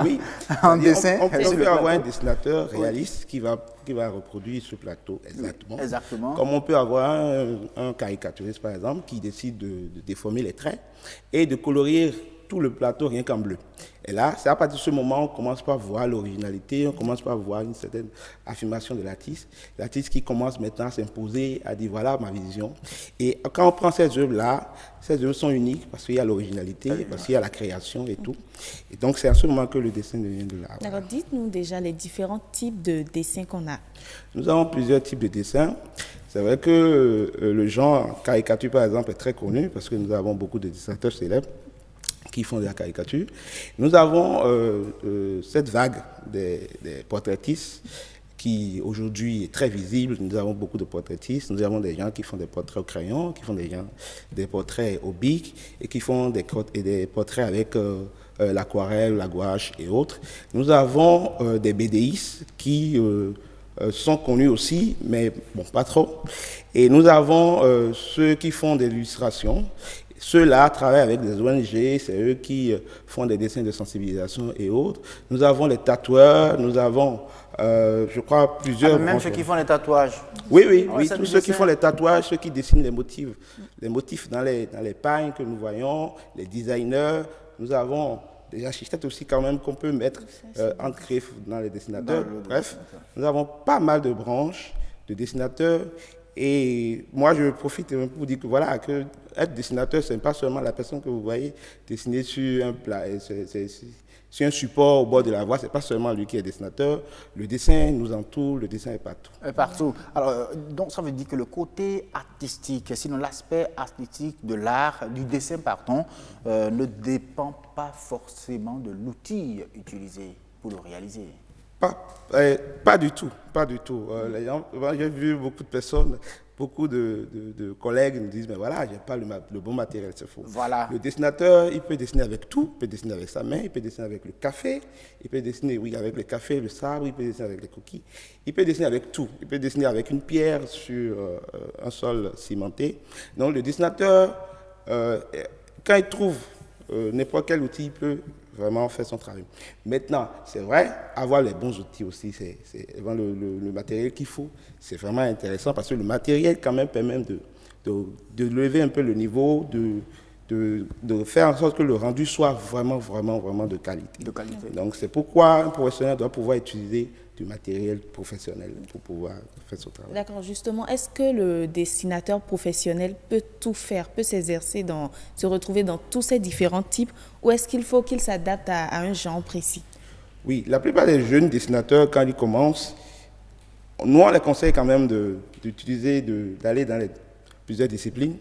oui. en dessin. On peut avoir un dessinateur réaliste qui va reproduire ce plateau exactement. Exactement. Comme on peut avoir un caricaturiste, par exemple, qui décide de déformer les traits et de colorier tout le plateau rien qu'en bleu. Et là, c'est à partir de ce moment qu'on commence par voir l'originalité, on commence par voir une certaine affirmation de l'artiste. L'artiste qui commence maintenant à s'imposer, à dire voilà ma vision. Et quand on prend ces œuvres-là, ces œuvres sont uniques parce qu'il y a l'originalité, parce qu'il y a la création et tout. Et donc c'est à ce moment que le dessin devient de l'art. D'accord, dites-nous déjà les différents types de dessins qu'on a. Nous avons plusieurs types de dessins. C'est vrai que le genre caricature, par exemple, est très connu parce que nous avons beaucoup de dessinateurs célèbres qui font de la caricature. Nous avons cette vague des portraitistes qui aujourd'hui est très visible. Nous avons beaucoup de portraitistes. Nous avons des gens qui font des portraits au crayon, qui font des portraits au bic et qui font des portraits avec l'aquarelle, la gouache et autres. Nous avons des BDistes qui sont connus aussi, mais bon, pas trop. Et nous avons ceux qui font des illustrations. Ceux-là travaillent avec des ONG, c'est eux qui font des dessins de sensibilisation et autres. Nous avons les tatoueurs, nous avons, je crois, plusieurs... même ceux qui font les tatouages. Oui, tous ceux qui font les tatouages, ceux qui dessinent les motifs dans les pagnes que nous voyons, les designers. Nous avons des architectes aussi quand même qu'on peut mettre en griffe dans les dessinateurs. Bref, nous avons pas mal de branches de dessinateurs. Et moi, je profite pour dire que voilà, que être dessinateur, ce n'est pas seulement la personne que vous voyez dessiner sur un plat, sur un support au bord de la voie, ce n'est pas seulement lui qui est dessinateur. Le dessin nous entoure, le dessin est partout. Partout. Alors, donc ça veut dire que le côté artistique, sinon l'aspect artistique de l'art, du dessin, pardon, ne dépend pas forcément de l'outil utilisé pour le réaliser. Pas du tout, pas du tout. J'ai vu beaucoup de personnes, beaucoup de collègues nous disent, mais voilà, je n'ai pas le bon matériel, c'est faux. Voilà. Le dessinateur, il peut dessiner avec tout, il peut dessiner avec sa main, il peut dessiner avec le café, il peut dessiner, oui, avec le café, le sabre, il peut dessiner avec les coquilles, il peut dessiner avec tout. Il peut dessiner avec une pierre sur un sol cimenté. Donc le dessinateur, quand il trouve n'importe quel outil, il peut vraiment faire son travail. Maintenant, c'est vrai, avoir les bons outils aussi, c'est le matériel qu'il faut, c'est vraiment intéressant parce que le matériel quand même permet de lever un peu le niveau, de faire en sorte que le rendu soit vraiment de qualité. Donc c'est pourquoi un professionnel doit pouvoir utiliser du matériel professionnel pour pouvoir faire son travail. D'accord, justement, est-ce que le dessinateur professionnel peut tout faire, peut s'exercer, se retrouver dans tous ces différents types, ou est-ce qu'il faut qu'il s'adapte à un genre précis? Oui, la plupart des jeunes dessinateurs, quand ils commencent, nous on les conseille quand même d'aller dans plusieurs disciplines,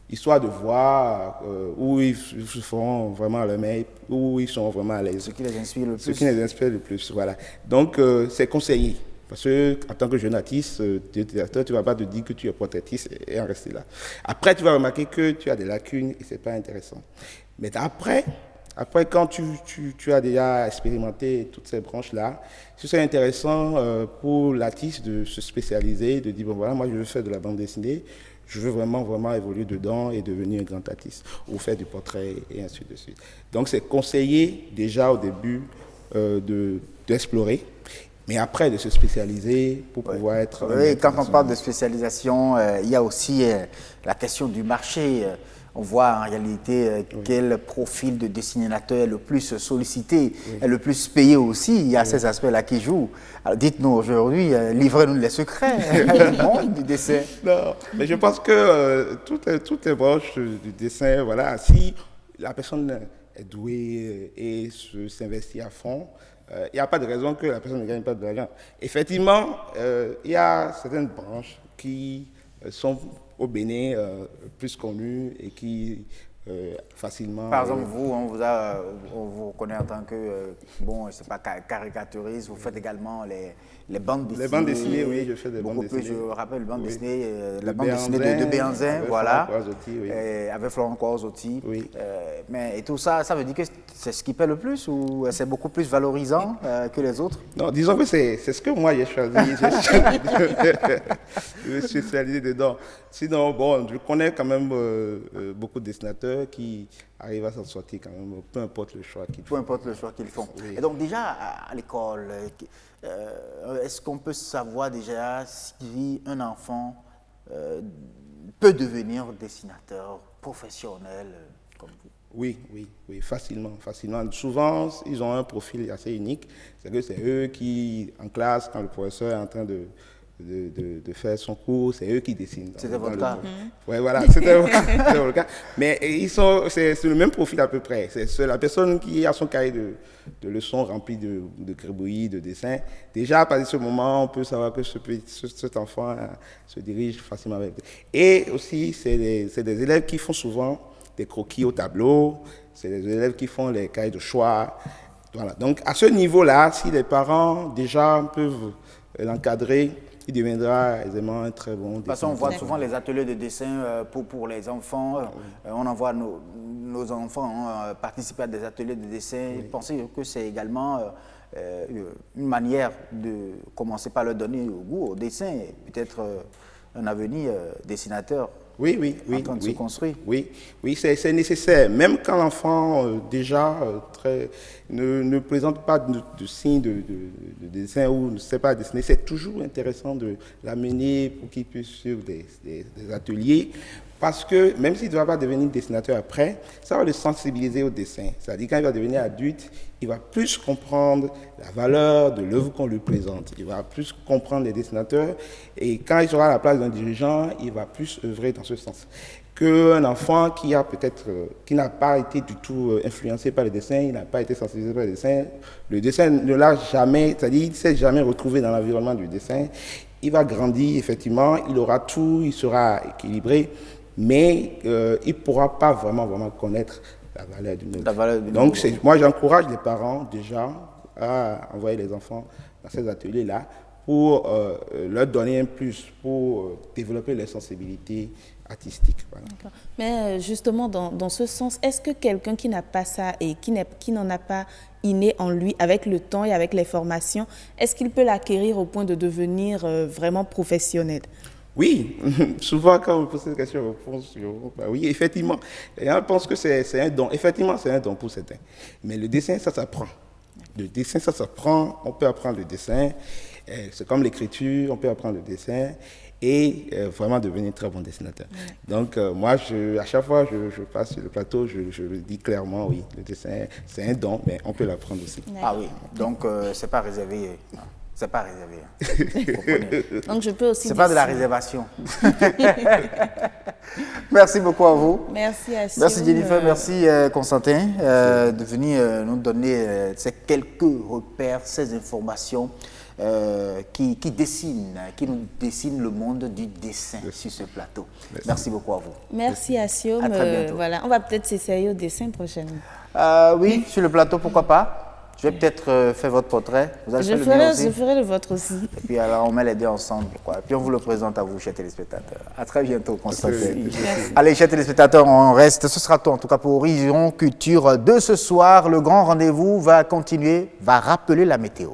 histoire de voir où ils se font vraiment à leur main, où ils sont vraiment à l'aise. Ce qui les inspire le plus. Ce qui les inspire le plus, voilà. Donc, c'est conseillé. Parce qu'en tant que jeune artiste, tu ne vas pas te dire que tu es portraitiste et en rester là. Après, tu vas remarquer que tu as des lacunes et ce n'est pas intéressant. Mais après, quand tu as déjà expérimenté toutes ces branches-là, c'est intéressant pour l'artiste de se spécialiser, de dire, bon voilà, moi je veux faire de la bande dessinée, je veux vraiment évoluer dedans et devenir un grand artiste, ou faire du portrait, et ainsi de suite. Donc c'est conseillé déjà au début d'explorer, mais après de se spécialiser pour pouvoir être... Oui, quand on parle de spécialisation, il y a aussi la question du marché. On voit en réalité quel profil de dessinateur est le plus sollicité, est le plus payé aussi. Il y a ces aspects-là qui jouent. Alors dites-nous aujourd'hui, livrez-nous les secrets du monde du dessin. Non, mais je pense que toutes les branches du dessin, voilà, si la personne est douée et s'investit à fond, il n'y a pas de raison que la personne ne gagne pas de l'argent. Effectivement, il y a certaines branches qui sont au Bénin plus connues et qui facilement... Par exemple, vous, on vous reconnaît en tant que, bon, je ne sais pas, caricaturiste, vous faites également les bandes dessinées. Les bandes dessinées, oui, je fais des bandes dessinées. Je rappelle les bandes dessinées, la bande dessinée de Béanzin, voilà, avec Florent Coazotti. Oui. Et tout ça, ça veut dire que c'est ce qui paie le plus ou c'est beaucoup plus valorisant que les autres? Non, disons que c'est ce que moi j'ai choisi. Je me suis spécialisé dedans. Sinon, bon, je connais quand même beaucoup de dessinateurs qui arrivent à s'en sortir quand même, peu importe le choix qu'ils font. Peu importe le choix qu'ils font. Oui. Et donc déjà, à l'école, est-ce qu'on peut savoir déjà si un enfant peut devenir dessinateur professionnel comme vous? Oui, facilement. Souvent, ils ont un profil assez unique. C'est que c'est eux qui, en classe, quand le professeur est en train de faire son cours, c'est eux qui dessinent. C'était votre cas. Oui, voilà, c'était votre cas. Mais c'est le même profil à peu près. C'est la personne qui a son cahier de leçons rempli de gribouillis, de dessins. Déjà, à partir de ce moment, on peut savoir que cet enfant se dirige facilement avec. Et aussi, c'est des élèves qui font souvent des croquis au tableau, c'est des élèves qui font les cahiers de choix. Voilà. Donc, à ce niveau-là, si les parents déjà peuvent l'encadrer, il deviendra aisément un très bon dessinateur. De toute façon, on voit souvent les ateliers de dessin pour les enfants. On en voit nos enfants participer à des ateliers de dessin. Oui. Pensez que c'est également une manière de commencer par leur donner goût au dessin et peut-être un avenir dessinateur. Oui, en train de se construire. Oui, c'est nécessaire. Même quand l'enfant déjà ne présente pas de signes de dessin ou ne sait pas dessiner, c'est toujours intéressant de l'amener pour qu'il puisse suivre des ateliers. Parce que même s'il ne doit pas devenir dessinateur après, ça va le sensibiliser au dessin. C'est-à-dire quand il va devenir adulte, il va plus comprendre la valeur de l'œuvre qu'on lui présente. Il va plus comprendre les dessinateurs. Et quand il sera à la place d'un dirigeant, il va plus œuvrer dans ce sens. Qu'un enfant qui n'a pas été du tout influencé par le dessin, il n'a pas été sensibilisé par le dessin ne l'a jamais, c'est-à-dire il ne s'est jamais retrouvé dans l'environnement du dessin. Il va grandir, effectivement, il aura tout, il sera équilibré. Mais il ne pourra pas vraiment connaître la valeur d'une œuvre. Donc, moi, j'encourage les parents déjà à envoyer les enfants dans ces ateliers-là pour leur donner un plus, pour développer leur sensibilité artistique. Voilà. Mais justement, dans ce sens, est-ce que quelqu'un qui n'a pas ça et qui n'en a pas inné en lui, avec le temps et avec les formations, est-ce qu'il peut l'acquérir au point de devenir vraiment professionnel? Oui, souvent quand on me pose cette question, je pense oui, effectivement. Les gens pensent que c'est un don. Effectivement, c'est un don pour certains. Mais le dessin, ça s'apprend. Le dessin, ça s'apprend. On peut apprendre le dessin. C'est comme l'écriture, on peut apprendre le dessin et vraiment devenir très bon dessinateur. Donc, moi, à chaque fois que je passe sur le plateau, je le dis clairement, oui, le dessin, c'est un don, mais on peut l'apprendre aussi. Ah oui, donc c'est pas réservé. C'est pas réservé. Donc je peux aussi. C'est pas de la réservation. Merci beaucoup à vous. Merci à vous. Merci Jennifer, merci Constantin de venir nous donner ces quelques repères, ces informations qui nous dessinent le monde du dessin sur ce plateau. Merci beaucoup à vous. Merci Asiom. À très bientôt. Voilà, on va peut-être s'essayer au dessin prochainement. Oui, sur le plateau, pourquoi pas. Je vais peut-être faire votre portrait. Vous allez je ferai le vôtre aussi. Et puis alors, on met les deux ensemble. Quoi. Et puis on vous le présente à vous, chers téléspectateurs. À très bientôt, Constantin. Allez, chers téléspectateurs, on reste. Ce sera tout, en tout cas, pour Horizon Culture de ce soir. Le grand rendez-vous va continuer, va rappeler la météo.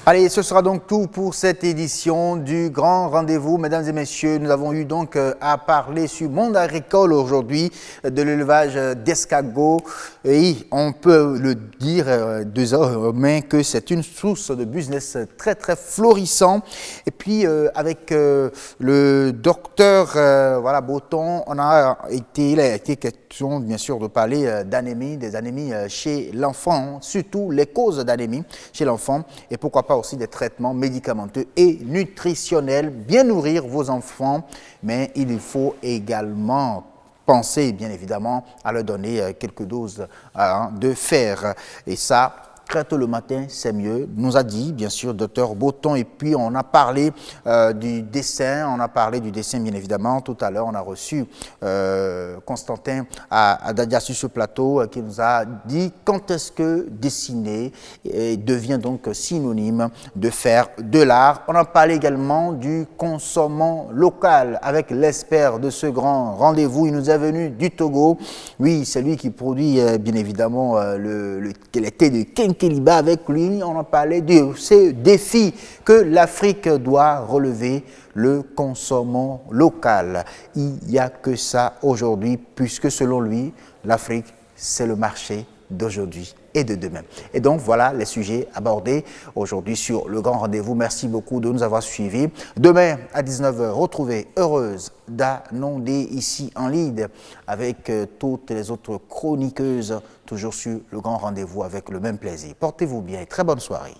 Allez, ce sera donc tout pour cette édition du Grand Rendez-vous. Mesdames et messieurs, nous avons eu donc à parler sur le monde agricole aujourd'hui, de l'élevage d'escargots. Et on peut le dire désormais que c'est une source de business très très florissant. Et puis avec le docteur Boton, il a été question bien sûr de parler d'anémie, des anémies chez l'enfant, surtout les causes d'anémie chez l'enfant et pourquoi pas aussi des traitements médicamenteux et nutritionnels. Bien nourrir vos enfants, mais il faut également penser bien évidemment à leur donner quelques doses de fer. Et ça, très tôt le matin, c'est mieux, nous a dit bien sûr Dr Boton. Et puis on a parlé du dessin, bien évidemment. Tout à l'heure, on a reçu Constantin à Dadia sur ce plateau qui nous a dit quand est-ce que dessiner devient donc synonyme de faire de l'art. On a parlé également du consommant local avec l'expert de ce grand rendez-vous. Il nous est venu du Togo. Oui, c'est lui qui produit bien évidemment le thé de Kenkeliba. Avec lui, on a parlé de ces défis que l'Afrique doit relever, le consommant local. Il n'y a que ça aujourd'hui, puisque selon lui, l'Afrique, c'est le marché d'aujourd'hui et de demain. Et donc, voilà les sujets abordés aujourd'hui sur le Grand Rendez-vous. Merci beaucoup de nous avoir suivis. Demain, à 19h, retrouvez Heureuse d'Anondé ici en lead avec toutes les autres chroniqueuses, toujours sur le Grand Rendez-vous avec le même plaisir. Portez-vous bien et très bonne soirée.